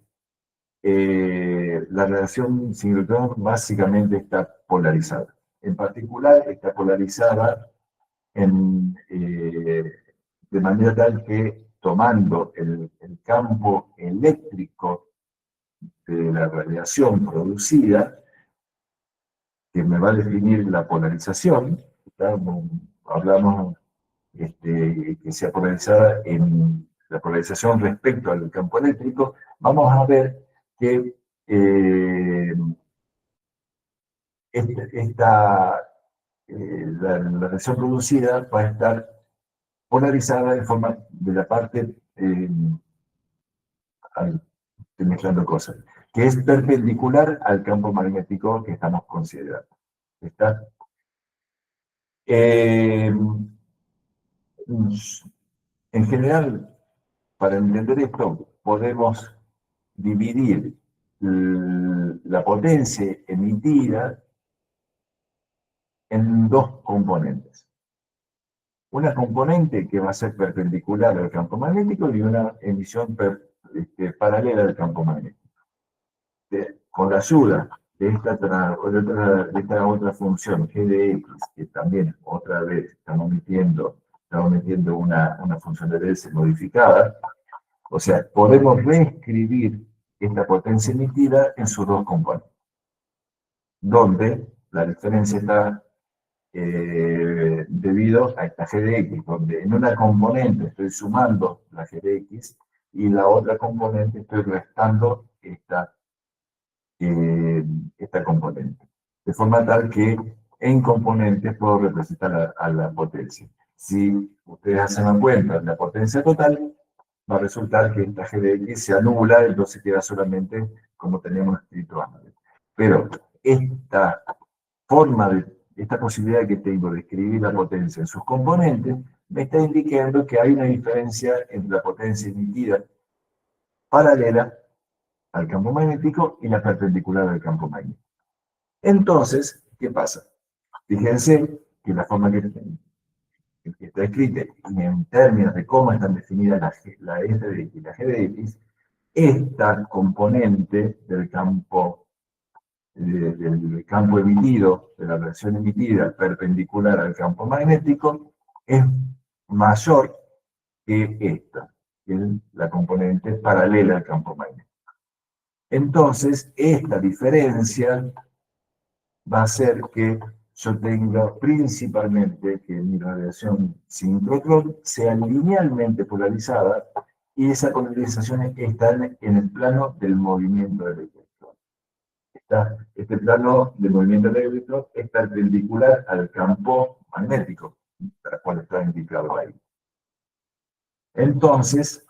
la relación sincrotrón básicamente está polarizada. En particular, está polarizada de manera tal que tomando el campo eléctrico de la radiación producida, que me va a definir la polarización, hablamos que sea polarizada en la polarización respecto al campo eléctrico, vamos a ver que la radiación producida va a estar polarizada en forma de la parte, estoy mezclando cosas, que es perpendicular al campo magnético que estamos considerando. ¿Está? En general, para entender esto, podemos dividir la potencia emitida en dos componentes. Una componente que va a ser perpendicular al campo magnético y una emisión paralela al campo magnético. Con la ayuda de esta otra función, g de x, que también otra vez estamos metiendo una función de Bessel modificada, o sea, podemos reescribir esta potencia emitida en sus dos componentes, donde la diferencia está debido a esta g de x, donde en una componente estoy sumando la g de x y la otra componente estoy restando esta componente. De forma tal que en componentes puedo representar a la potencia. Si ustedes hacen la cuenta de la potencia total, va a resultar que esta g de x se anula, entonces queda solamente como teníamos escrito antes. Pero esta posibilidad que tengo de escribir la potencia en sus componentes, me está indicando que hay una diferencia entre la potencia emitida paralela al campo magnético y la perpendicular al campo magnético. Entonces, ¿qué pasa? Fíjense que la forma que está escrita en términos de cómo están definidas la F de X y la G de X, esta componente del campo emitido, de la radiación emitida perpendicular al campo magnético, es mayor que esta, que es la componente paralela al campo magnético. Entonces, esta diferencia va a hacer que yo tenga principalmente que mi radiación sincrotrón sea linealmente polarizada y esa polarización está en el plano del movimiento del electrón. Este plano del movimiento del electrón es perpendicular al campo magnético, para cual está indicado ahí. Entonces,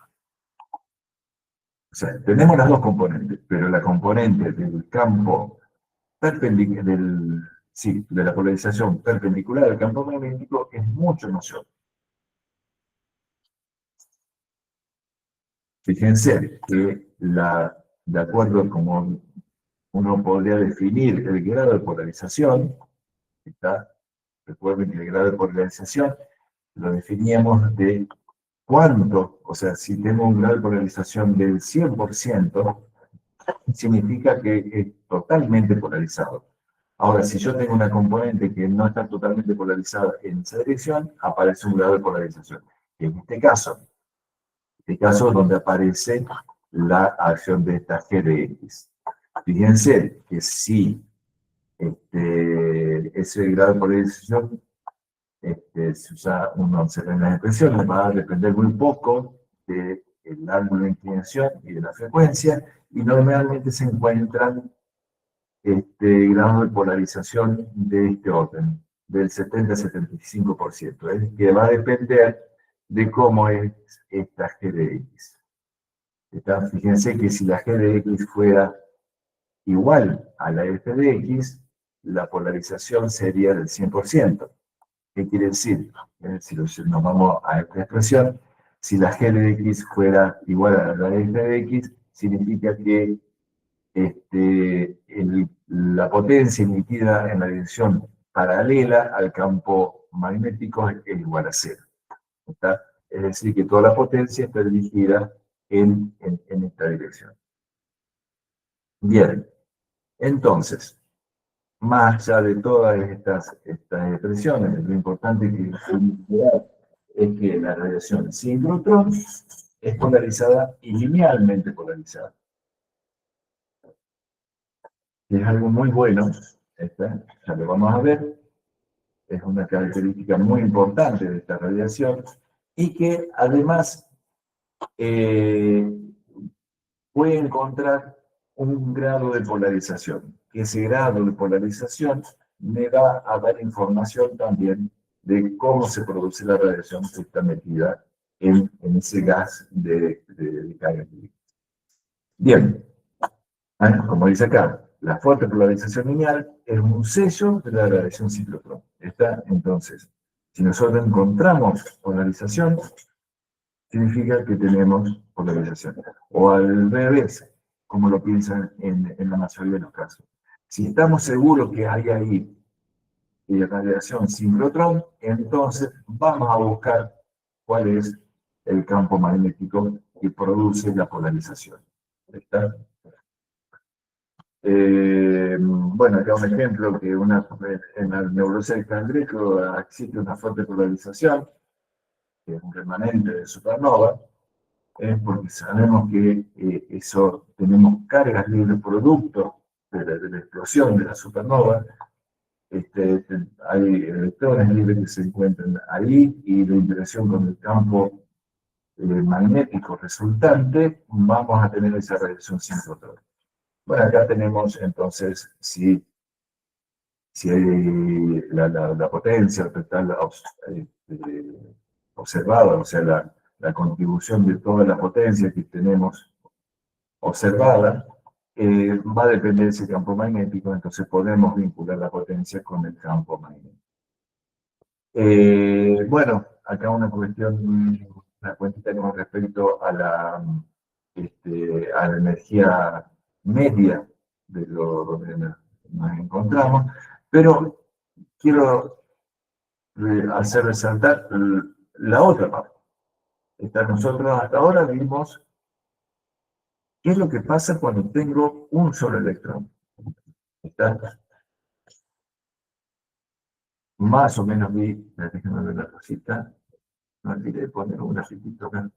o sea, tenemos las dos componentes, pero la componente del campo de la polarización perpendicular al campo magnético es mucho mayor. Fíjense que de acuerdo a cómo uno podría definir el grado de polarización, recuerden que el grado de polarización lo definíamos de cuánto, o sea, si tengo un grado de polarización del 100%, significa que es totalmente polarizado. Ahora, si yo tengo una componente que no está totalmente polarizada en esa dirección, aparece un grado de polarización. En este caso es donde aparece la acción de esta G de X. Fíjense que si ese grado de polarización se usa, uno observa en las expresiones, va a depender muy poco del ángulo de inclinación y de la frecuencia, y normalmente se encuentran grado de polarización de este orden, del 70-75%, es que va a depender de cómo es esta G de X. Fíjense que si la G de X fuera igual a la F de X, la polarización sería del 100%. ¿Qué quiere decir? Si nos vamos a esta expresión, si la G de X fuera igual a la F de X, significa que la potencia emitida en la dirección paralela al campo magnético es igual a cero. ¿Está? Es decir, que toda la potencia está dirigida en esta dirección. Bien, entonces, más allá de todas estas expresiones, lo importante es que la radiación sincrotrón es polarizada y linealmente polarizada. Es algo muy bueno, ya lo vamos a ver, es una característica muy importante de esta radiación y que además puede encontrar un grado de polarización. Ese grado de polarización me va a dar información también de cómo se produce la radiación que está metida en ese gas de carga. Bien, como dice acá, la fuerte polarización lineal es un sello de la radiación sincrotrón. Entonces, si nosotros encontramos polarización, significa que tenemos polarización. O al revés, como lo piensan en la mayoría de los casos. Si estamos seguros que hay ahí radiación sincrotrón, entonces vamos a buscar cuál es el campo magnético que produce la polarización. ¿Está? Bueno, acá un ejemplo que en la nebulosa de Cangrejo existe una fuerte polarización, que es un remanente de supernova, porque sabemos que tenemos cargas libres producto de la explosión de la supernova. Hay electrones libres que se encuentran ahí y la interacción con el campo magnético resultante, vamos a tener esa radiación sincrotrón. Bueno, acá tenemos entonces si hay la potencia total observada, o sea, la contribución de toda la potencia que tenemos observada, va a depender de ese campo magnético, entonces podemos vincular la potencia con el campo magnético. Bueno, acá una cuestión, una cuentita con respecto a a la energía media de lo donde nos encontramos, pero quiero hacer resaltar la otra parte. Nosotros hasta ahora vimos qué es lo que pasa cuando tengo un solo electrón. ¿Está? Más o menos déjenme ver la cosita, no olvidé poner un grafitito acá.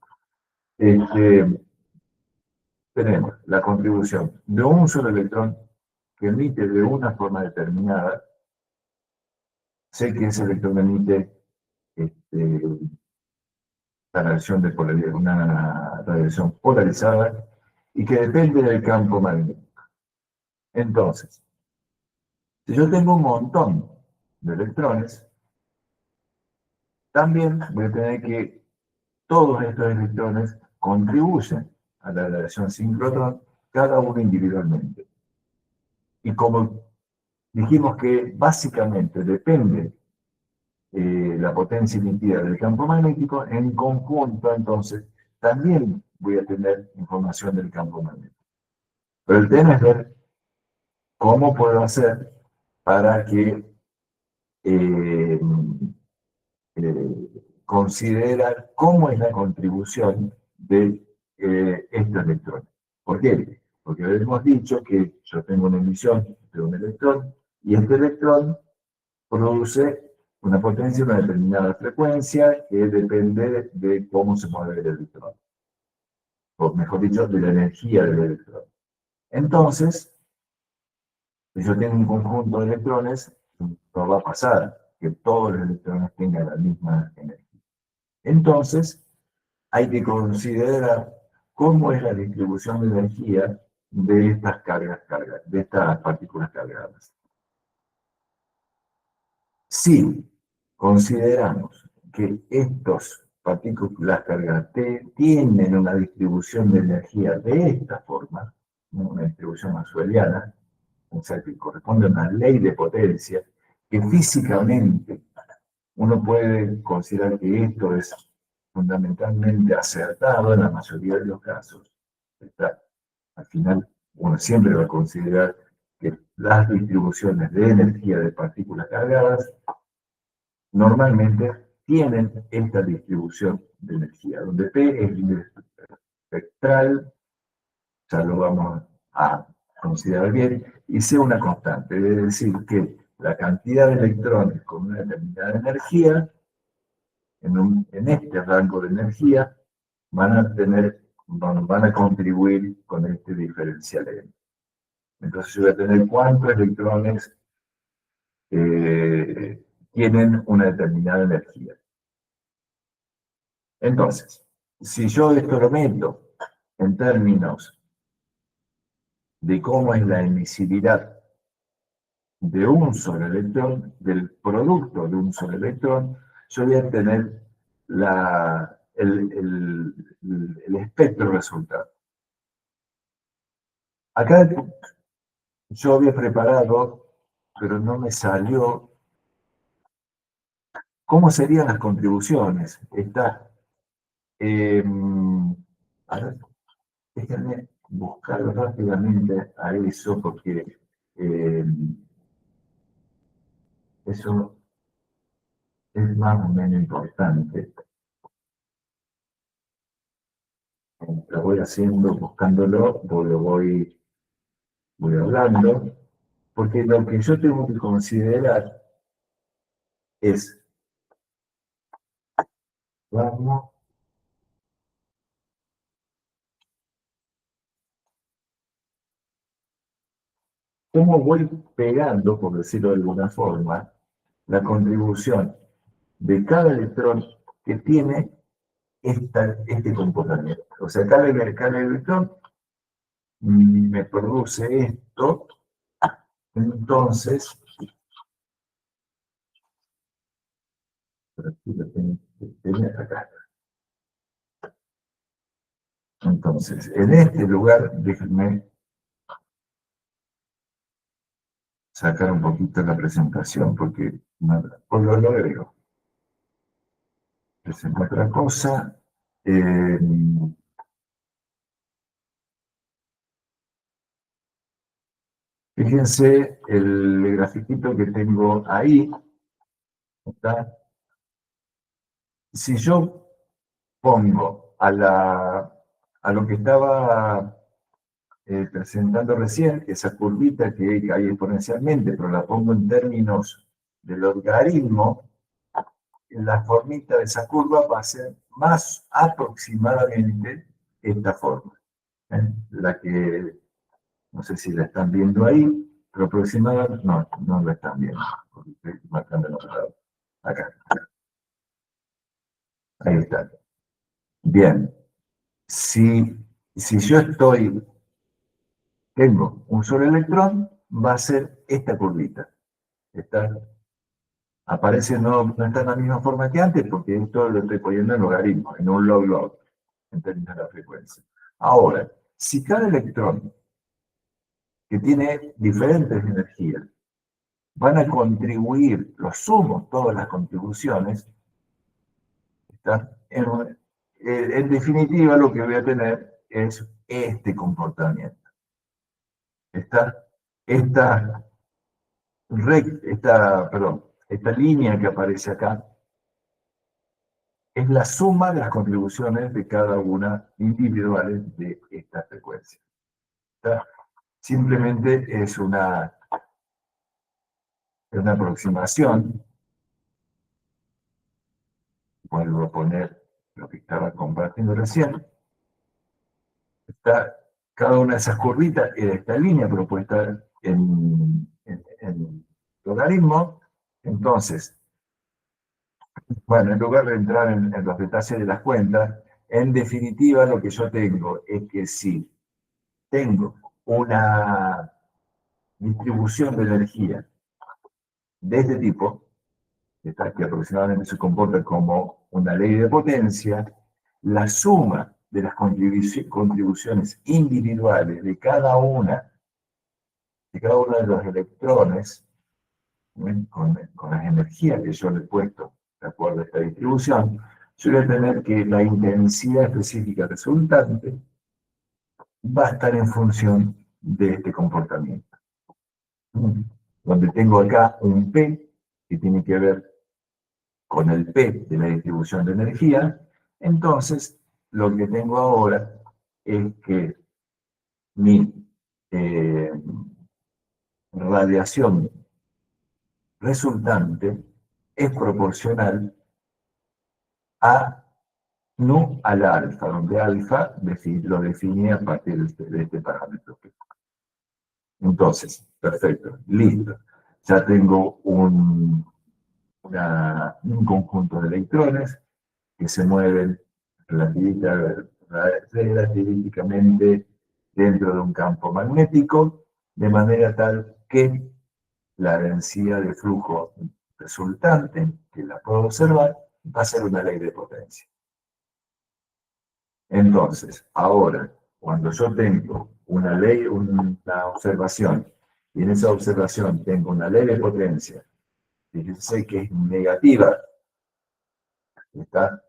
Tenemos la contribución de un solo electrón que emite de una forma determinada. Sé que ese electrón emite una radiación polarizada y que depende del campo magnético. Entonces, si yo tengo un montón de electrones, también voy a tener que todos estos electrones contribuyen a la radiación sincrotrón, cada uno individualmente. Y como dijimos que básicamente depende la potencia emitida del campo magnético, en conjunto entonces también voy a tener información del campo magnético. Pero el tema es ver cómo puedo hacer para que eh, considerar cómo es la contribución de estos electrones. ¿Por qué? Porque hemos dicho que yo tengo una emisión de un electrón y este electrón produce una potencia de una determinada frecuencia que depende de cómo se mueve el electrón, o mejor dicho, de la energía del electrón. Entonces, si yo tengo un conjunto de electrones, no va a pasar que todos los electrones tengan la misma energía. Entonces, hay que considerar cómo es la distribución de energía de estas de estas partículas cargadas. Si consideramos que estas partículas cargadas tienen una distribución de energía de esta forma, una distribución maxwelliana, o sea, que corresponde a una ley de potencia, que físicamente uno puede considerar que esto es fundamentalmente acertado en la mayoría de los casos. Al final, uno siempre va a considerar que las distribuciones de energía de partículas cargadas normalmente tienen esta distribución de energía, donde P es límite espectral, ya lo vamos a considerar bien, y sea una constante, es decir, que la cantidad de electrones con una determinada energía, en este rango de energía, van a contribuir con este diferencial N. Entonces yo voy a tener cuántos electrones tienen una determinada energía. Entonces, si yo esto lo meto en términos de cómo es la emisividad de un solo electrón, del producto de un solo electrón, yo voy a tener el espectro resultado. Acá yo había preparado, pero no me salió, cómo serían las contribuciones. A ver, déjenme buscar rápidamente a eso, porque eso es más o menos importante. Lo voy haciendo, buscándolo, lo voy hablando, porque lo que yo tengo que considerar es, vamos, cómo voy pegando, por decirlo de alguna forma, la contribución de cada electrón que tiene este comportamiento. O sea, cada electrón me produce esto, entonces, aquí lo tengo acá. Entonces, en este lugar, déjenme sacar un poquito la presentación, porque por lo agrego. Es otra cosa. Fíjense el grafiquito que tengo ahí. ¿Está? Si yo pongo a lo que estaba presentando recién, esa curvita que cae exponencialmente, pero la pongo en términos de logaritmo, la formita de esa curva va a ser más aproximadamente esta forma. La que, no sé si la están viendo ahí, pero aproximadamente, no la están viendo, porque estoy marcando el otro lado. Acá, ahí está. Bien, si yo tengo un solo electrón, va a ser esta curvita. Está, aparece, no está en la misma forma que antes, porque esto lo estoy poniendo en logaritmo, en un log-log, en términos de la frecuencia. Ahora, si cada electrón que tiene diferentes energías van a contribuir, los sumos, todas las contribuciones, ¿está? En definitiva, lo que voy a tener es este comportamiento. ¿Está? Esta línea que aparece acá es la suma de las contribuciones de cada una individuales de esta frecuencia. ¿Está? Simplemente es una aproximación. Vuelvo a poner lo que estaba compartiendo recién. Está cada una de esas curvitas en esta línea propuesta en logaritmo. Entonces, bueno, en lugar de entrar en los detalles de las cuentas, en definitiva lo que yo tengo es que si tengo una distribución de energía de este tipo, que aproximadamente se comporta como una ley de potencia, la suma de las contribuciones individuales de cada una de los electrones, con las energías que yo le he puesto de acuerdo a esta distribución, yo voy a tener que la intensidad específica resultante va a estar en función de este comportamiento. Donde tengo acá un P que tiene que ver con el P de la distribución de energía, entonces lo que tengo ahora es que mi radiación resultante es proporcional a nu al alfa, donde alfa lo define a partir de este parámetro. Entonces, perfecto, listo. Ya tengo un conjunto de electrones que se mueven relativísticamente dentro de un campo magnético, de manera tal que la densidad de flujo resultante, que la puedo observar, va a ser una ley de potencia. Entonces, ahora, cuando yo tengo una observación, y en esa observación tengo una ley de potencia, fíjense que es negativa, ¿está?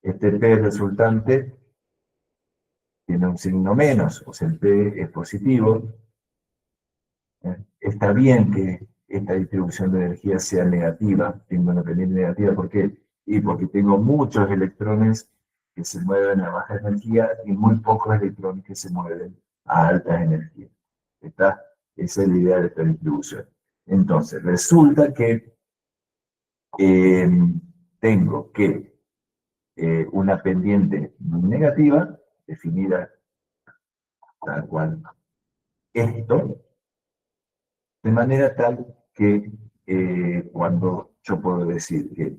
Este P resultante tiene un signo menos, o sea, el P es positivo. Está bien que esta distribución de energía sea negativa, tengo una pendiente negativa, ¿por qué? Y porque tengo muchos electrones que se mueven a baja energía y muy pocos electrones que se mueven a alta energía. Esa es la idea de esta distribución. Entonces, resulta que tengo que una pendiente negativa, definida tal cual esto, de manera tal que cuando yo puedo decir que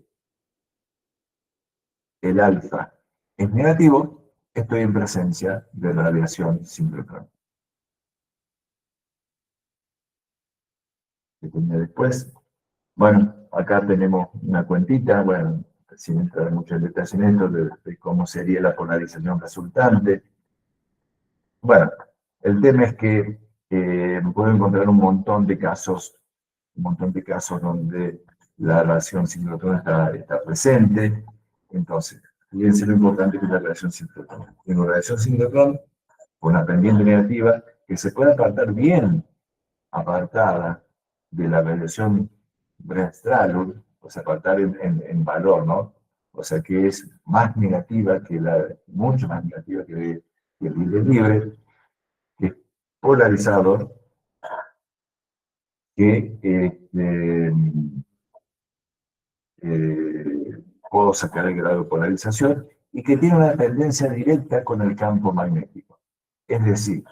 el alfa es negativo, estoy en presencia de radiación síncrotrónica. ¿Qué tenía después? Bueno, acá tenemos una cuentita, bueno, sin entrar mucho en detalle en esto, de cómo sería la polarización resultante. Bueno, el tema es que puedo encontrar un montón de casos donde la radiación sincrotrón está presente. Entonces, fíjense lo importante que es la radiación sincrotrón. Tengo radiación sincrotrón con una pendiente negativa que se puede apartar bien apartada de la radiación Brent-Stralsund, o sea, apartar en valor, ¿no? O sea, que es más negativa que mucho más negativa que el libre, que es polarizado, que puedo sacar el grado de polarización y que tiene una tendencia directa con el campo magnético. Es decir,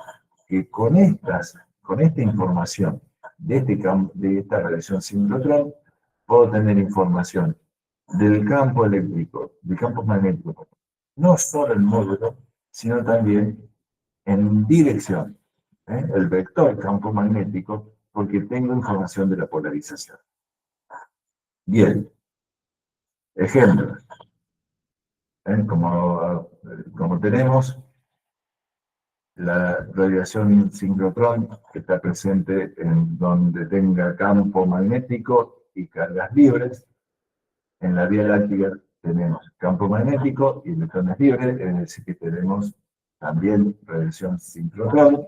que con esta información de esta radiación sincrotrón, puedo tener información del campo eléctrico, del campo magnético, no solo el módulo, sino también en dirección, el vector campo magnético, porque tengo información de la polarización. Bien, ejemplo, como tenemos la radiación sincrotrón que está presente en donde tenga campo magnético y cargas libres. En la Vía Láctea tenemos campo magnético y electrones libres, es decir, que tenemos también radiación sincrotrón.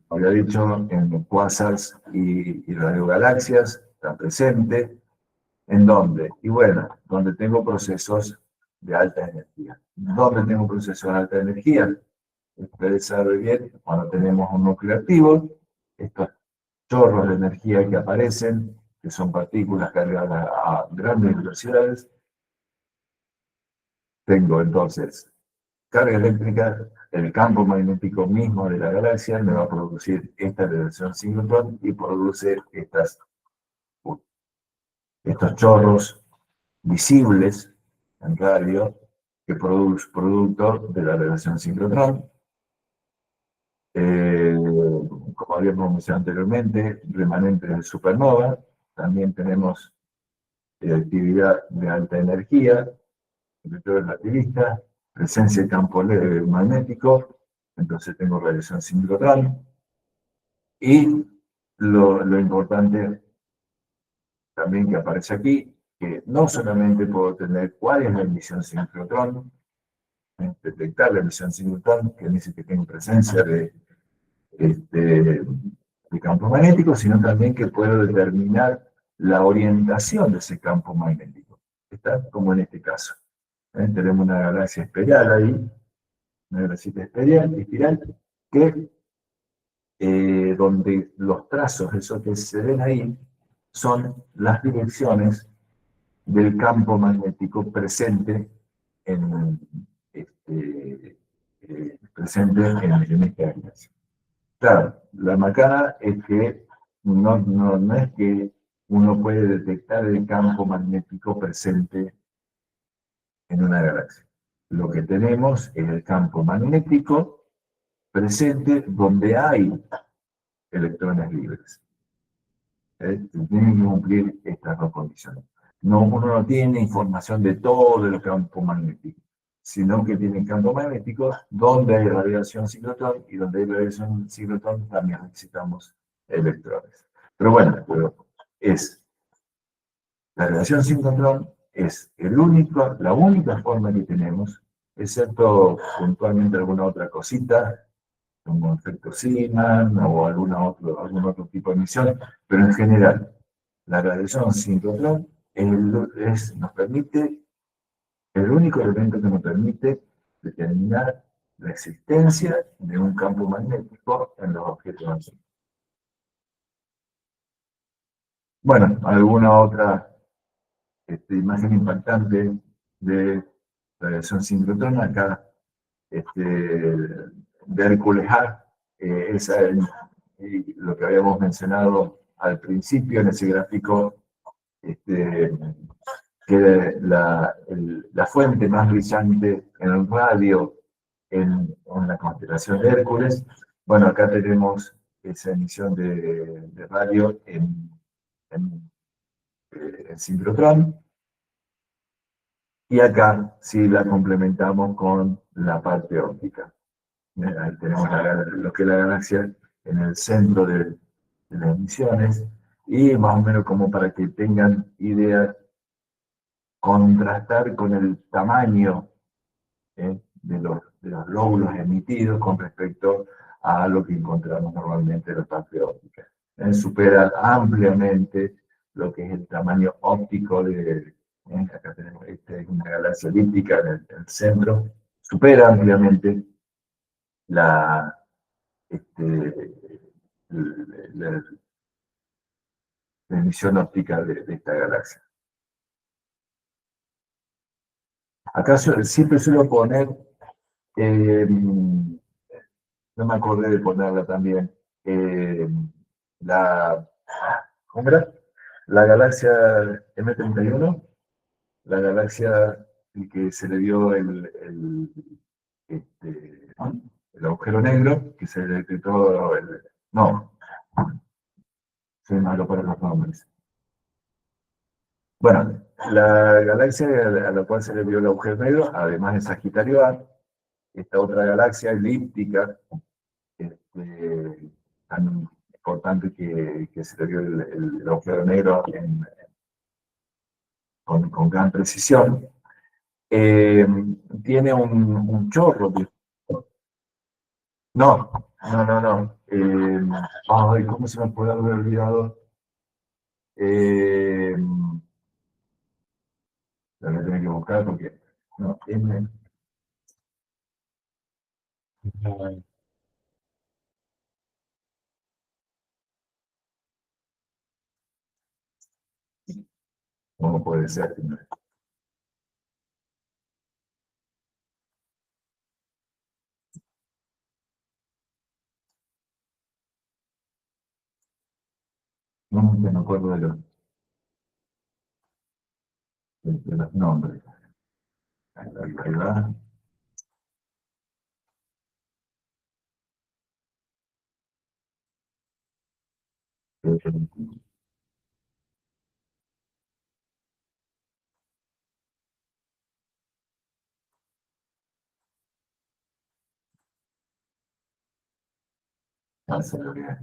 Había dicho, en quasars y radiogalaxias está presente. ¿En dónde? Y bueno, donde tengo procesos de alta energía. ¿Dónde tengo procesos de alta energía? Ustedes saben bien, cuando tenemos un núcleo activo, estos chorros de energía que aparecen, que son partículas cargadas a grandes velocidades, tengo entonces carga eléctrica, el campo magnético mismo de la galaxia me va a producir esta radiación sincrotrón y produce estos chorros visibles en radio que produce producto de la radiación sincrotrón. Como habíamos mencionado anteriormente, remanentes de supernova. También tenemos actividad de alta energía, efecto relativista, presencia de campo magnético, entonces tengo radiación sincrotrón. Y lo importante también que aparece aquí, que no solamente puedo tener cuál es la emisión sincrotrón, detectar la emisión sincrotrón, que dice que tengo presencia de campo magnético, sino también que puedo determinar la orientación de ese campo magnético. ¿Está? Como en este caso. Tenemos una galaxia espiral ahí, una galaxia espiral, que donde los trazos, esos que se ven ahí, son las direcciones del campo magnético presente en, esta galaxia. Claro, la macana es que no es que uno puede detectar el campo magnético presente en una galaxia. Lo que tenemos es el campo magnético presente donde hay electrones libres. Tienen que cumplir estas dos condiciones. Uno no tiene información de todo el campo magnético, sino que tiene campo magnético donde hay radiación sincrotrón y donde hay radiación sincrotrón también necesitamos electrones. Pero bueno, la radiación sincrotrón es la única forma que tenemos, excepto puntualmente alguna otra cosita, como efecto Zeeman o algún otro tipo de emisión, pero en general, la radiación sincrotrón nos permite, el único elemento que nos permite determinar la existencia de un campo magnético en los objetos azul. Bueno, alguna otra imagen impactante de radiación sincrotrón acá, de Hércules A, lo que habíamos mencionado al principio en ese gráfico, que la fuente más brillante en el radio en la constelación de Hércules. Bueno, acá tenemos esa emisión de radio en sincrotrón. Y acá sí la complementamos con la parte óptica. Ahí tenemos lo que es la galaxia en el centro de las emisiones. Y más o menos como para que tengan idea, contrastar con el tamaño de los lóbulos emitidos con respecto a lo que encontramos normalmente en la parte óptica. Supera ampliamente lo que es el tamaño óptico de, acá tenemos una galaxia elíptica en el centro, supera ampliamente la, la, la emisión óptica de esta galaxia. Acá siempre suelo poner, no me acordé de ponerla también, la, ¿cómo era? La galaxia M31, la galaxia que se le dio el agujero negro, que se le detectó no, soy malo para los nombres. Bueno, la galaxia a la cual se le dio el agujero negro, además de Sagitario A, esta otra galaxia elíptica, tan importante que se le dio el agujero negro con gran precisión, tiene un chorro de... No, no, no, no. Ay, ¿cómo se me puede haber olvidado? La voy a tener que buscar porque... No, ¿cómo puede ser? No me acuerdo de los nombres. Ahí va. Ah, se lo olvidé.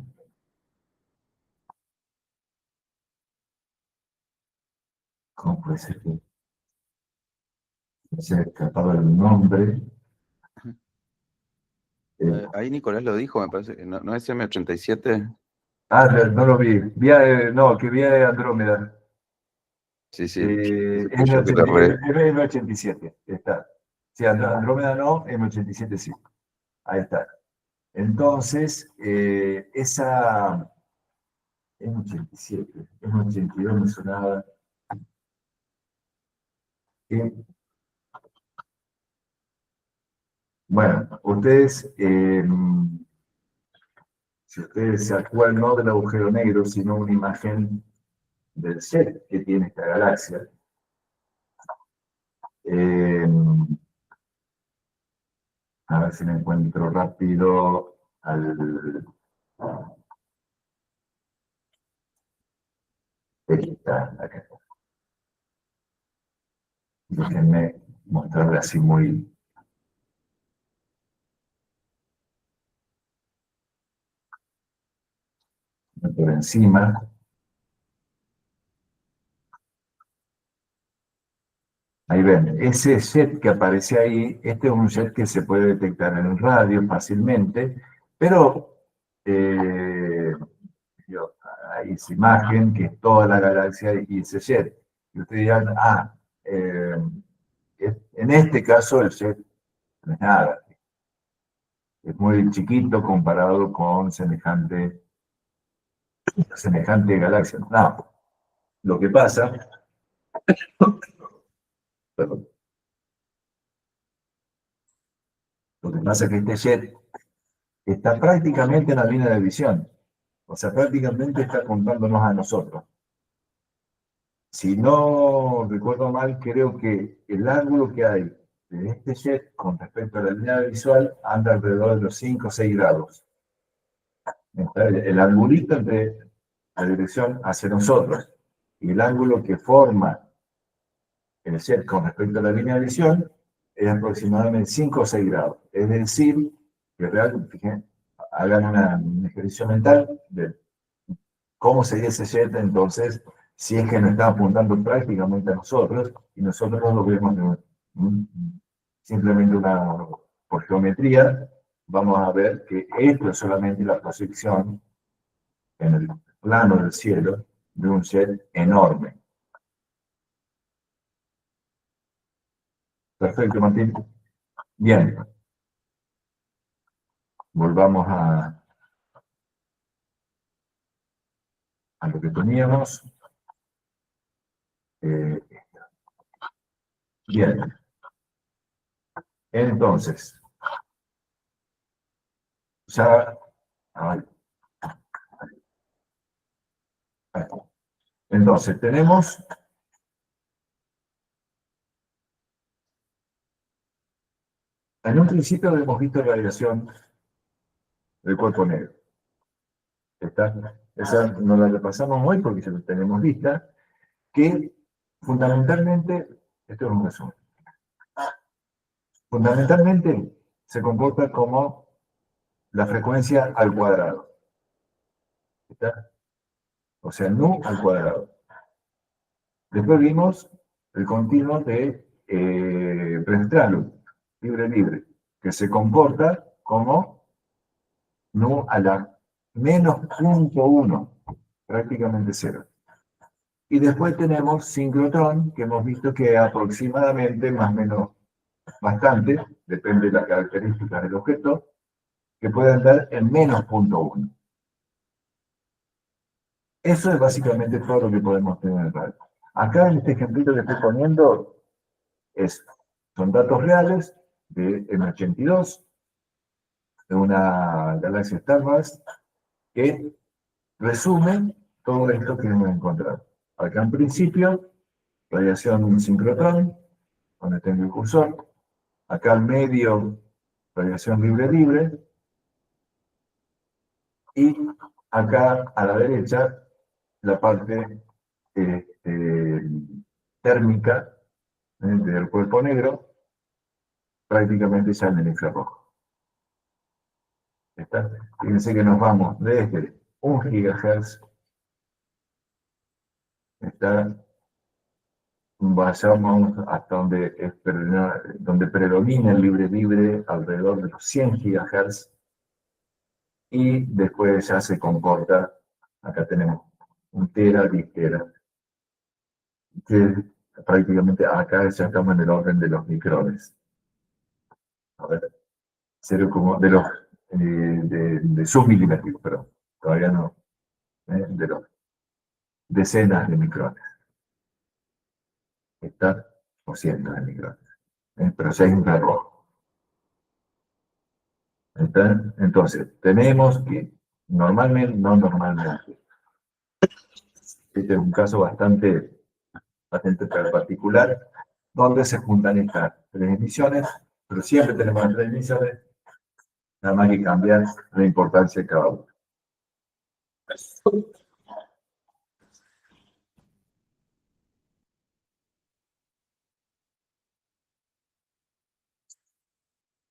¿Cómo puede ser que se haya escapado el nombre? Ahí Nicolás lo dijo, me parece. ¿No, no es M87? No lo vi. No, que vi a Andrómeda. Sí, sí. M87, está. Sí, Andrómeda no, M87 sí. Ahí está. Entonces, esa M87, M82 me sonaba. Bueno, si ustedes se acuerdan no del agujero negro, sino una imagen del jet que tiene esta galaxia, a ver si me encuentro rápido al... Aquí está, acá. Déjenme mostrarle así muy... por encima. Ahí ven, ese jet que aparece ahí, este es un jet que se puede detectar en el radio fácilmente, pero hay esa imagen que es toda la galaxia y ese jet. Y ustedes dirán, en este caso el jet no es nada, es muy chiquito comparado con semejante galaxia. No, lo que pasa, perdón, lo que pasa es que este jet está prácticamente en la línea de visión, o sea, prácticamente está contándonos a nosotros. Si no recuerdo mal, creo que el ángulo que hay de este jet con respecto a la línea visual anda alrededor de los 5 o 6 grados. El angulito entre la dirección hacia nosotros y el ángulo que forma el jet con respecto a la línea de visión es aproximadamente 5 o 6 grados. Es decir, que realmente, fíjense, hagan un ejercicio mental de cómo sería ese jet entonces si es que nos está apuntando prácticamente a nosotros y nosotros no lo vemos. simplemente por geometría, vamos a ver que esto es solamente la proyección en el plano del cielo de un ser enorme. Perfecto, Martín. Bien. Volvamos a lo que teníamos. Bien. Entonces, ya... ay, ay. Entonces, tenemos... En un principio hemos visto radiación del cuerpo negro. Esa no la repasamos hoy porque ya la tenemos vista, que fundamentalmente, esto es un resumen, fundamentalmente se comporta como la frecuencia al cuadrado. ¿Está? O sea, nu al cuadrado. Después vimos el continuo de Brenstralum, libre, que se comporta como nu a la menos 0.1, prácticamente cero. Y después tenemos sincrotrón, que hemos visto que aproximadamente, más o menos bastante, depende de las características del objeto, que puede andar en menos 0.1. Eso es básicamente todo lo que podemos tener en el radio. Acá en este ejemplito que estoy poniendo, son datos reales de M82, de una galaxia Star Wars, que resumen todo esto que hemos encontrado. Acá en principio, radiación sincrotrón, donde tengo el cursor. Acá al medio, radiación libre. Y acá a la derecha, la parte térmica del cuerpo negro, prácticamente ya en el infrarrojo. ¿Está? Fíjense que nos vamos desde 1 GHz, vayamos hasta donde predomina el libre alrededor de los 100 GHz, y después ya se comporta, acá tenemos 1 tera, 10 tera, que prácticamente acá ya estamos en el orden de los micrones. A ver, de los de submilimétricos, pero todavía no, de los decenas de micrones. Está o cientos de micrones, pero ya es infrarrojo. Entonces, tenemos que no normalmente, este es un caso bastante particular, donde se juntan estas tres emisiones, pero siempre tenemos las tres emisiones, nada más que cambiar la importancia de cada una.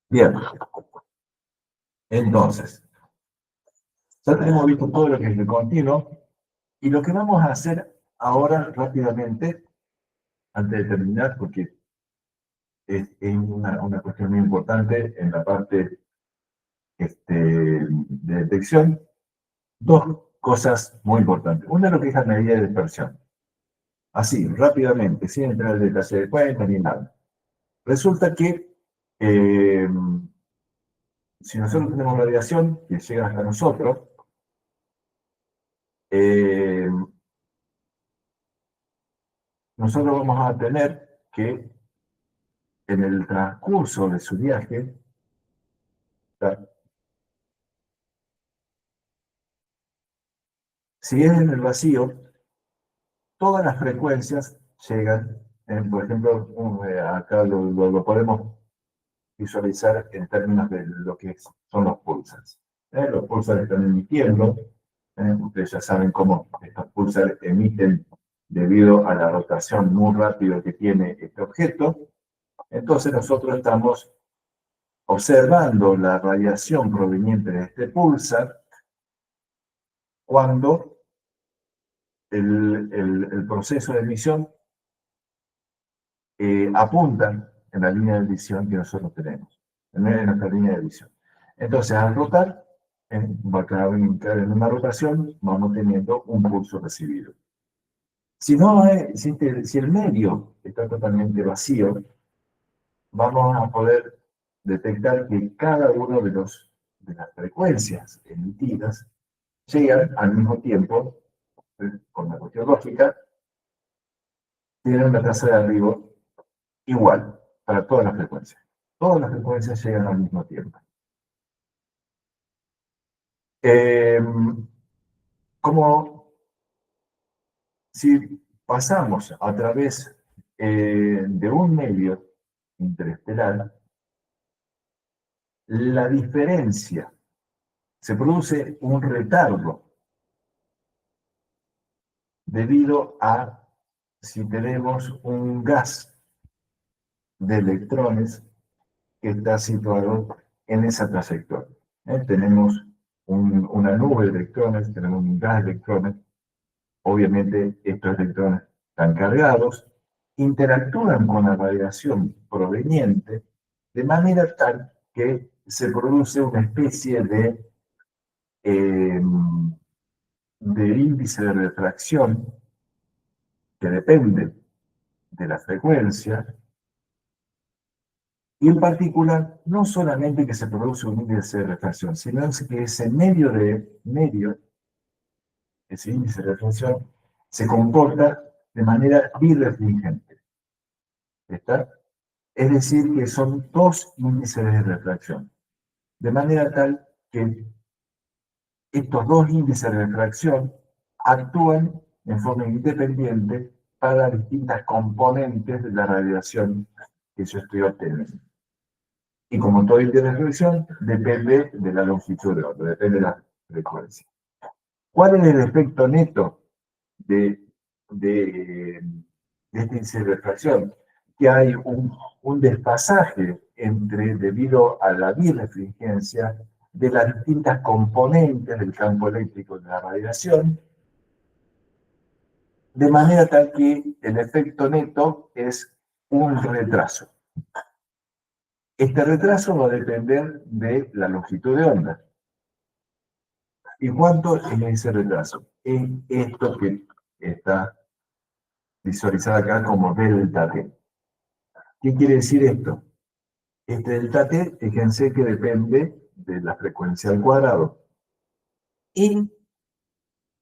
Bien, entonces, ya tenemos visto todo lo que es el continuo, y lo que vamos a hacer ahora rápidamente, antes de terminar, porque es una cuestión muy importante en la parte de detección, dos cosas muy importantes. Una es lo que es la medida de dispersión. Así, rápidamente, sin entrar en detalle de cuenta ni nada. Resulta que si nosotros tenemos radiación que llega hasta nosotros, nosotros vamos a tener que, en el transcurso de su viaje, si es en el vacío, todas las frecuencias llegan, por ejemplo, acá lo podemos visualizar en términos de lo que son los pulsars. Los pulsars están emitiendo, ustedes ya saben cómo estos pulsars emiten debido a la rotación muy rápida que tiene este objeto. Entonces nosotros estamos observando la radiación proveniente de este pulsar cuando el proceso de emisión apunta en la línea de visión que nosotros tenemos, en nuestra línea de visión. Entonces, al rotar, va a caer en una rotación, vamos teniendo un pulso recibido. Si no si el medio está totalmente vacío, vamos a poder detectar que cada uno de las frecuencias emitidas llegan al mismo tiempo, con la cuestión lógica, tienen una tasa de arribo igual para todas las frecuencias. Todas las frecuencias llegan al mismo tiempo. Como si pasamos a través de un medio interestelar, la diferencia, se produce un retardo debido a si tenemos un gas de electrones que está situado en esa trayectoria. Tenemos una nube de electrones, tenemos un gas de electrones. Obviamente estos electrones están cargados, interactúan con la radiación proveniente de manera tal que se produce una especie de índice de refracción que depende de la frecuencia, y en particular, no solamente que se produce un índice de refracción, sino que ese ese índice de refracción, se comporta de manera birrefringente. ¿Está? Es decir, que son dos índices de refracción. De manera tal que estos dos índices de refracción actúan en forma independiente para las distintas componentes de la radiación que yo estoy obteniendo. Y como todo índice de refracción, depende de la longitud de onda, depende de la frecuencia. ¿Cuál es el efecto neto de este índice de refracción? Que hay un desfasaje debido a la birrefringencia de las distintas componentes del campo eléctrico de la radiación, de manera tal que el efecto neto es un retraso. Este retraso va a depender de la longitud de onda. ¿Y cuánto es ese retraso? Es esto que está visualizado acá como delta T. ¿Qué quiere decir esto? Este delta T, fíjense que depende de la frecuencia al cuadrado y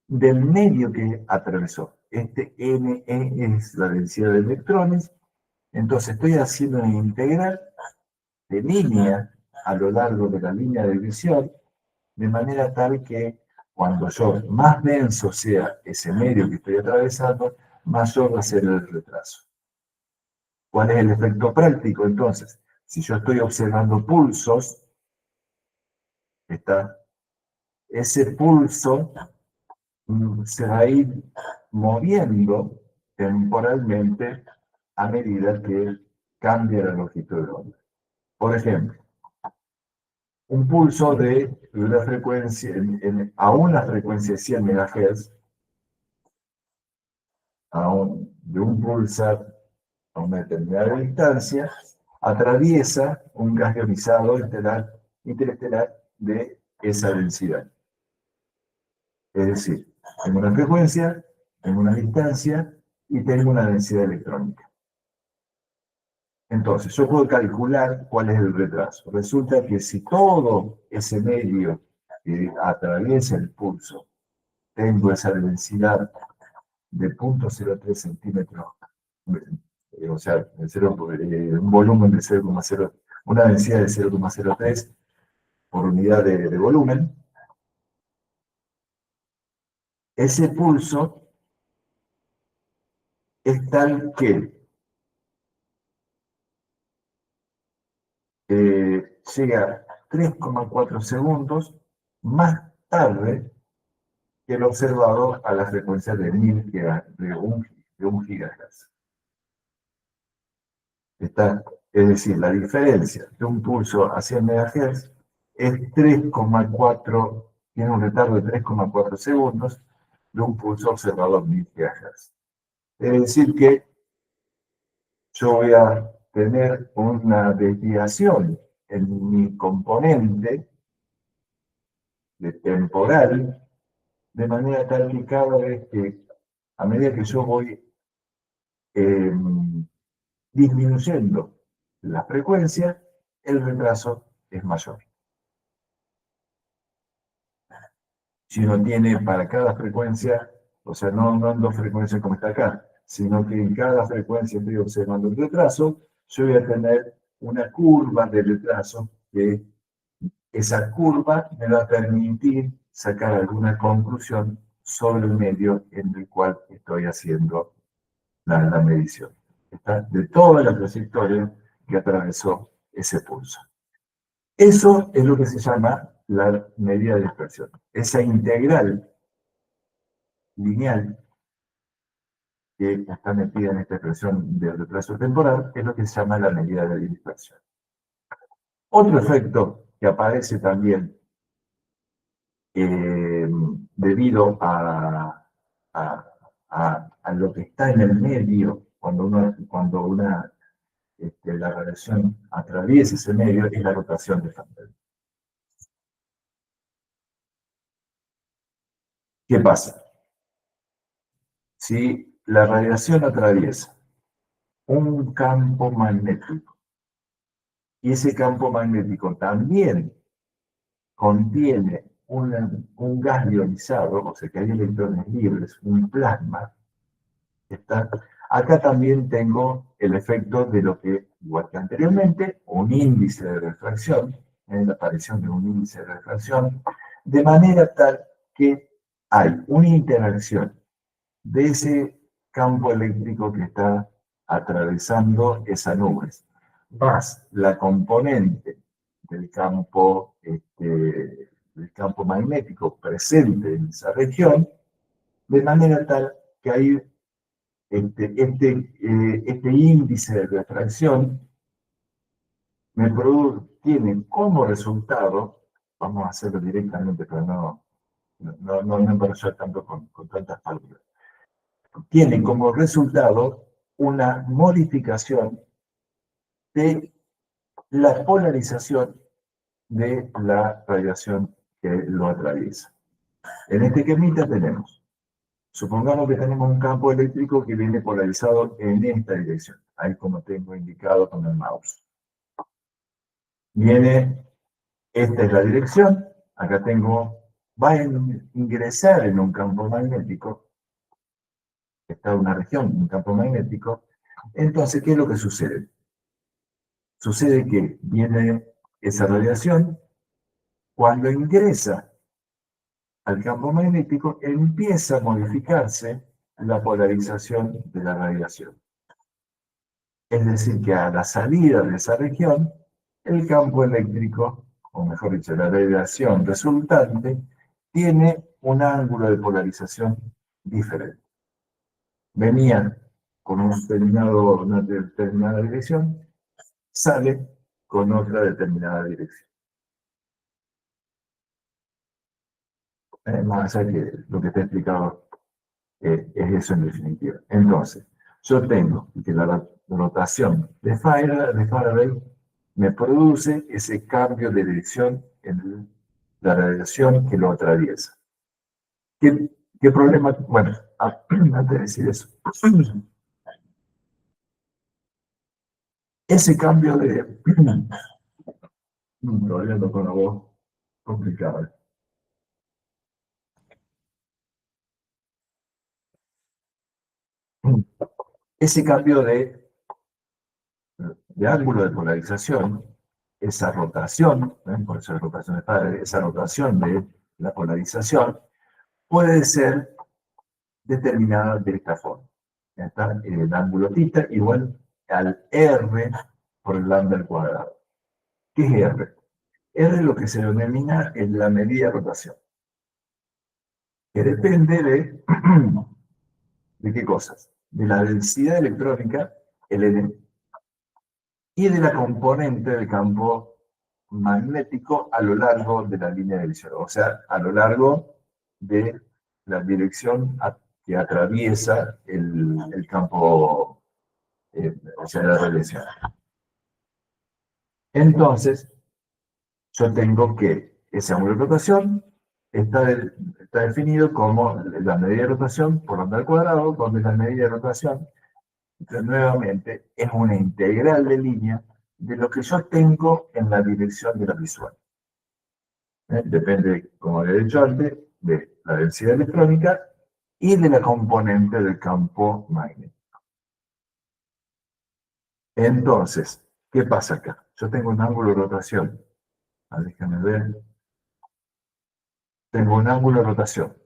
del medio que atravesó. Este NE es la densidad de electrones. Entonces estoy haciendo una integral de línea a lo largo de la línea de visión, de manera tal que cuando más denso sea ese medio que estoy atravesando, mayor va a ser el retraso. ¿Cuál es el efecto práctico entonces? Si yo estoy observando pulsos, ese pulso se va a ir moviendo temporalmente a medida que cambia la longitud de onda. Por ejemplo, un pulso de una frecuencia, a una frecuencia de 100 MHz, de un pulsar a una determinada distancia, atraviesa un gas ionizado interestelar de esa densidad. Es decir, tengo una frecuencia, tengo una distancia y tengo una densidad electrónica. Entonces, yo puedo calcular cuál es el retraso. Resulta que si todo ese medio que atraviesa el pulso, tengo esa densidad de 0.03 centímetros, o sea, un volumen de 0,0, una densidad de 0,03 por unidad de volumen, ese pulso es tal que llega 3,4 segundos más tarde que el observado a la frecuencia de 1 GHz. Es decir, la diferencia de un pulso a 100 MHz es 3,4, tiene un retardo de 3,4 segundos de un pulso observado a 1000 GHz. Es decir que yo voy a tener una desviación en mi componente de temporal, de manera tal que cada vez que, a medida que yo voy disminuyendo la frecuencia, el retraso es mayor. Si uno tiene para cada frecuencia, o sea, no en dos frecuencias como está acá, sino que en cada frecuencia estoy observando el retraso, yo voy a tener una curva de retraso, que esa curva me va a permitir sacar alguna conclusión sobre el medio en el cual estoy haciendo la medición. Está de toda la trayectoria que atravesó ese pulso. Eso es lo que se llama la medida de dispersión. Esa integral lineal que está metida en esta expresión del retraso temporal es lo que se llama la medida de dispersión. Otro efecto que aparece también debido a lo que está en el medio, cuando la radiación atraviesa ese medio, es la rotación de Fandel. ¿Qué pasa? Si la radiación atraviesa un campo magnético y ese campo magnético también contiene un gas ionizado, o sea que hay electrones libres, un plasma, acá también tengo el efecto de lo que, igual que anteriormente, un índice de refracción, la aparición de un índice de refracción, de manera tal que hay una interacción de ese campo eléctrico que está atravesando esa nube, más la componente del campo magnético presente en esa región, de manera tal que hay este índice de refracción tiene como resultado, vamos a hacerlo directamente para no embarazar tanto con tantas palabras, tiene como resultado una modificación de la polarización de la radiación que lo atraviesa. En este esquemita tenemos, supongamos que tenemos un campo eléctrico que viene polarizado en esta dirección, ahí como tengo indicado con el mouse. Esta es la dirección, acá va a ingresar en un campo magnético, está en una región, un campo magnético. Entonces, ¿qué es lo que sucede? Sucede que viene esa radiación, cuando ingresa al campo magnético, empieza a modificarse la polarización de la radiación. Es decir, que a la salida de esa región, el campo eléctrico, o mejor dicho, la radiación resultante, tiene un ángulo de polarización diferente. Venía con una determinada dirección, sale con otra determinada dirección. Más allá que lo que está explicado es eso en definitiva. Entonces, yo tengo que la rotación de Faraday me produce ese cambio de dirección en la radiación que lo atraviesa. ¿Qué problema? Bueno, antes de decir eso. Ese cambio de... Todavía ando con la voz complicada. Ese cambio de ángulo de polarización, esa rotación, por eso es rotación de Faraday, esa rotación de la polarización puede ser determinada de esta forma. Está el ángulo θ igual al R por el lambda al cuadrado. ¿Qué es R? R es lo que se denomina en la medida de rotación, que depende ¿de qué cosas? De la densidad electrónica, el N, y de la componente del campo magnético a lo largo de la línea de visión, o sea, a lo largo de la dirección que atraviesa el campo, o sea, la radiación. Entonces, yo tengo que ese ángulo de rotación está definido como la medida de rotación por onda al cuadrado, donde la medida de rotación, entonces, nuevamente, es una integral de línea de lo que yo tengo en la dirección de la visual. Depende, como he dicho antes, de la densidad electrónica y de la componente del campo magnético. Entonces, ¿qué pasa acá? Yo tengo un ángulo de rotación. Déjame ver. Tengo un ángulo de rotación.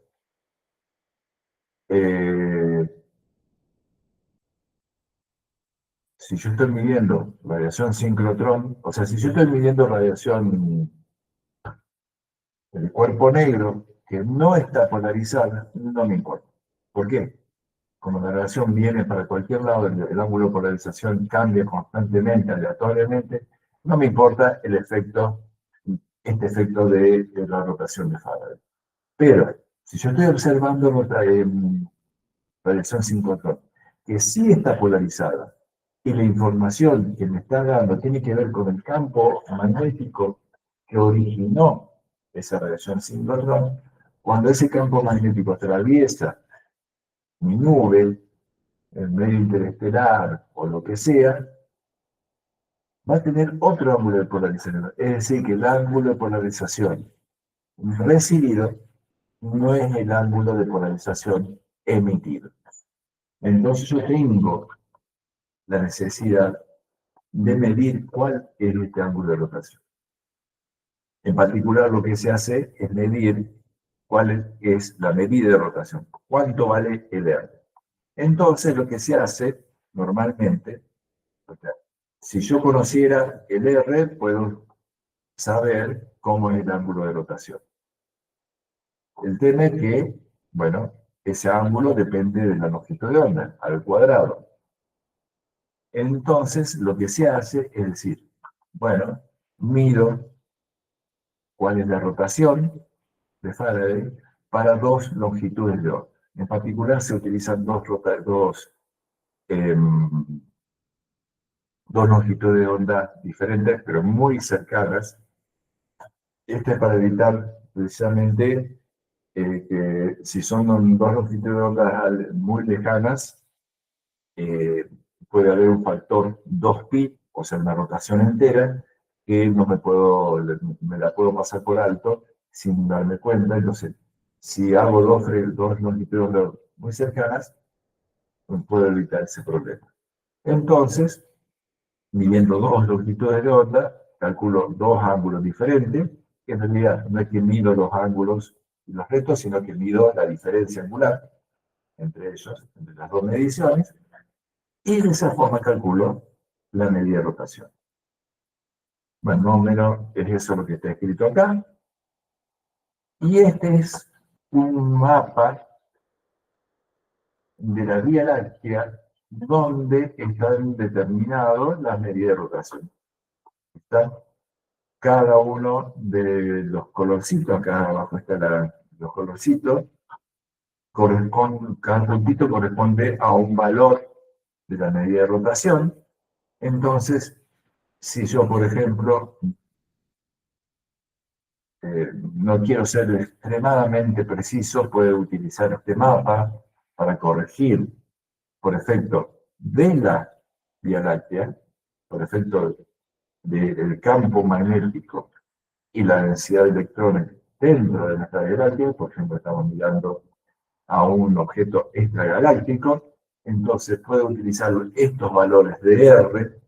Si yo estoy midiendo radiación sincrotrón, o sea, si yo estoy midiendo radiación del cuerpo negro que no está polarizada, no me importa. ¿Por qué? Como la radiación viene para cualquier lado, el ángulo de polarización cambia constantemente, aleatoriamente, no me importa el efecto, este efecto de la rotación de Faraday. Pero, si yo estoy observando radiación sincrotrón, que sí está polarizada, y la información que me está dando tiene que ver con el campo magnético que originó esa radiación sincrotrón, cuando ese campo magnético atraviesa mi nube, el medio interestelar o lo que sea, va a tener otro ángulo de polarización. Es decir, que el ángulo de polarización recibido no es el ángulo de polarización emitido. Entonces yo tengo la necesidad de medir cuál es este ángulo de rotación. En particular, lo que se hace es medir cuál es la medida de rotación, cuánto vale el R. Entonces, lo que se hace normalmente, o sea, si yo conociera el R, puedo saber cómo es el ángulo de rotación. El tema es que, bueno, ese ángulo depende de la longitud de onda, al cuadrado. Entonces, lo que se hace es decir, bueno, mido cuál es la rotación de Faraday para dos longitudes de onda. En particular, se utilizan dos longitudes de onda diferentes, pero muy cercanas. Este es para evitar precisamente que si son dos longitudes de onda muy lejanas, puede haber un factor 2pi, o sea, una rotación entera, que no me la puedo pasar por alto sin darme cuenta. Entonces, si hago dos longitudes de onda muy cercanas, puedo evitar ese problema. Entonces, midiendo dos longitudes de onda, calculo dos ángulos diferentes, que en realidad no es que mido los ángulos y los rectos, sino que mido la diferencia angular entre ellos, entre las dos mediciones, y de esa forma calculo la medida de rotación. Bueno, más o menos es eso lo que está escrito acá. Y este es un mapa de la Vía Láctea donde están determinadas las medidas de rotación. Están cada uno de los colorcitos, acá abajo están los colorcitos, cada puntito corresponde a un valor de la medida de rotación. Entonces, si yo, por ejemplo, no quiero ser extremadamente preciso, puedo utilizar este mapa para corregir por efecto de la Vía Láctea, por efecto del campo magnético y la densidad de electrones dentro de nuestra Vía Láctea. Por ejemplo, estamos mirando a un objeto extragaláctico, entonces puedo utilizar estos valores de R,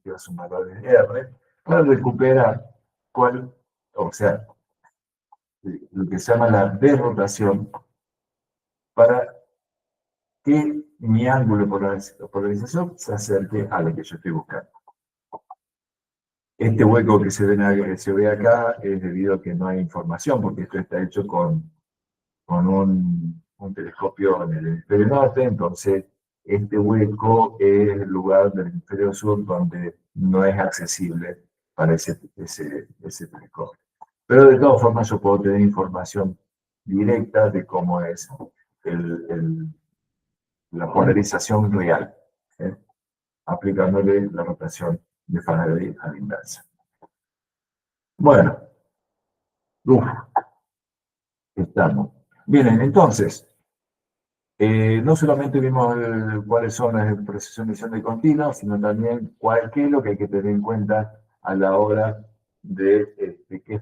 que son valores de R, para recuperar o sea, lo que se llama la derrotación, para que mi ángulo de polarización se acerque a lo que yo estoy buscando. Este hueco que se ve acá es debido a que no hay información, porque esto está hecho con un telescopio en el hemisferio norte. Entonces este hueco es el lugar del hemisferio sur donde no es accesible para ese telescopio. Pero de todas formas yo puedo tener información directa de cómo es la polarización real, aplicándole la rotación de Faraday a la inversa. Bueno, estamos. Bien, entonces, no solamente vimos cuáles son las procesos de emisión de continuo, sino también qué es lo que hay que tener en cuenta a la hora de qué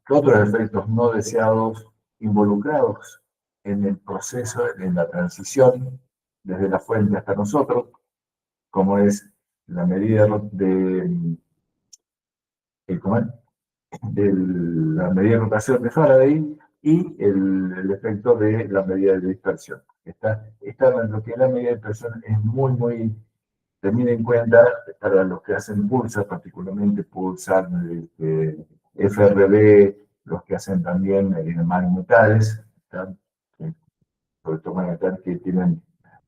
otros efectos no deseados involucrados en el proceso, en la transición desde la fuente hasta nosotros, como es la medida ¿cómo es? La medida de rotación de Faraday y el efecto de la medida de dispersión. Lo que es la medida de dispersión es muy tener en cuenta para los que hacen pulsar, particularmente pulsar FRB, los que hacen también magnetales, sobre todo magnetales que tienen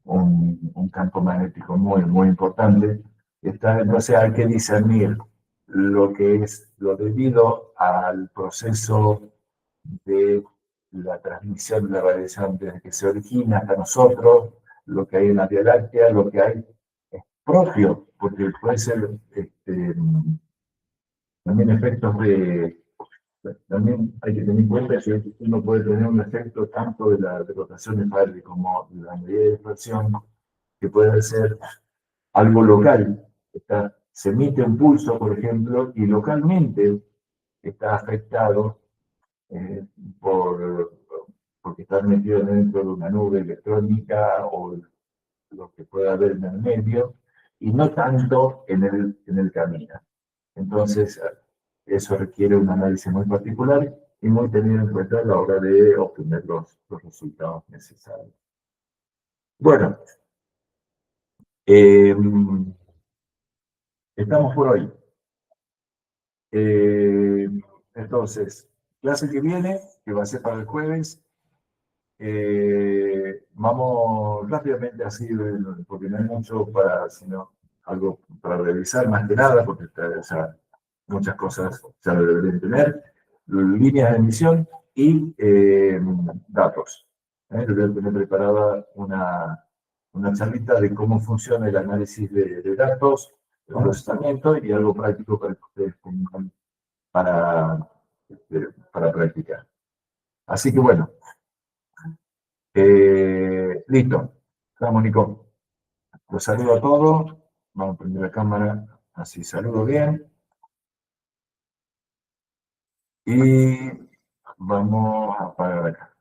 un campo magnético muy importante. Entonces hay que discernir lo que es lo debido al proceso de la transmisión de la radiación desde que se origina hasta nosotros, lo que hay en la Vía Láctea, lo que hay es propio, porque puede ser también efectos también hay que tener en cuenta que uno puede tener un efecto tanto de la rotación de Faraday como de la medida de dispersión, que puede ser algo local. Se emite un pulso, por ejemplo, y localmente está afectado porque está metido dentro de una nube electrónica o lo que pueda haber en el medio, y no tanto en el camino. Entonces, eso requiere un análisis muy particular y muy tenido en cuenta a la hora de obtener los resultados necesarios. Bueno, estamos por hoy. Entonces, clase que viene, que va a ser para el jueves, vamos rápidamente así, porque no hay mucho sino algo para revisar más que nada, porque muchas cosas ya lo deberían tener, líneas de emisión y datos. Yo voy a tener preparada una charlita de cómo funciona el análisis de datos, el procesamiento y algo práctico para que ustedes tengan para practicar. Así que bueno, listo. Estamos, Nico. Los saludo a todos. Vamos a prender la cámara, así saludo bien. Y vamos a apagar acá.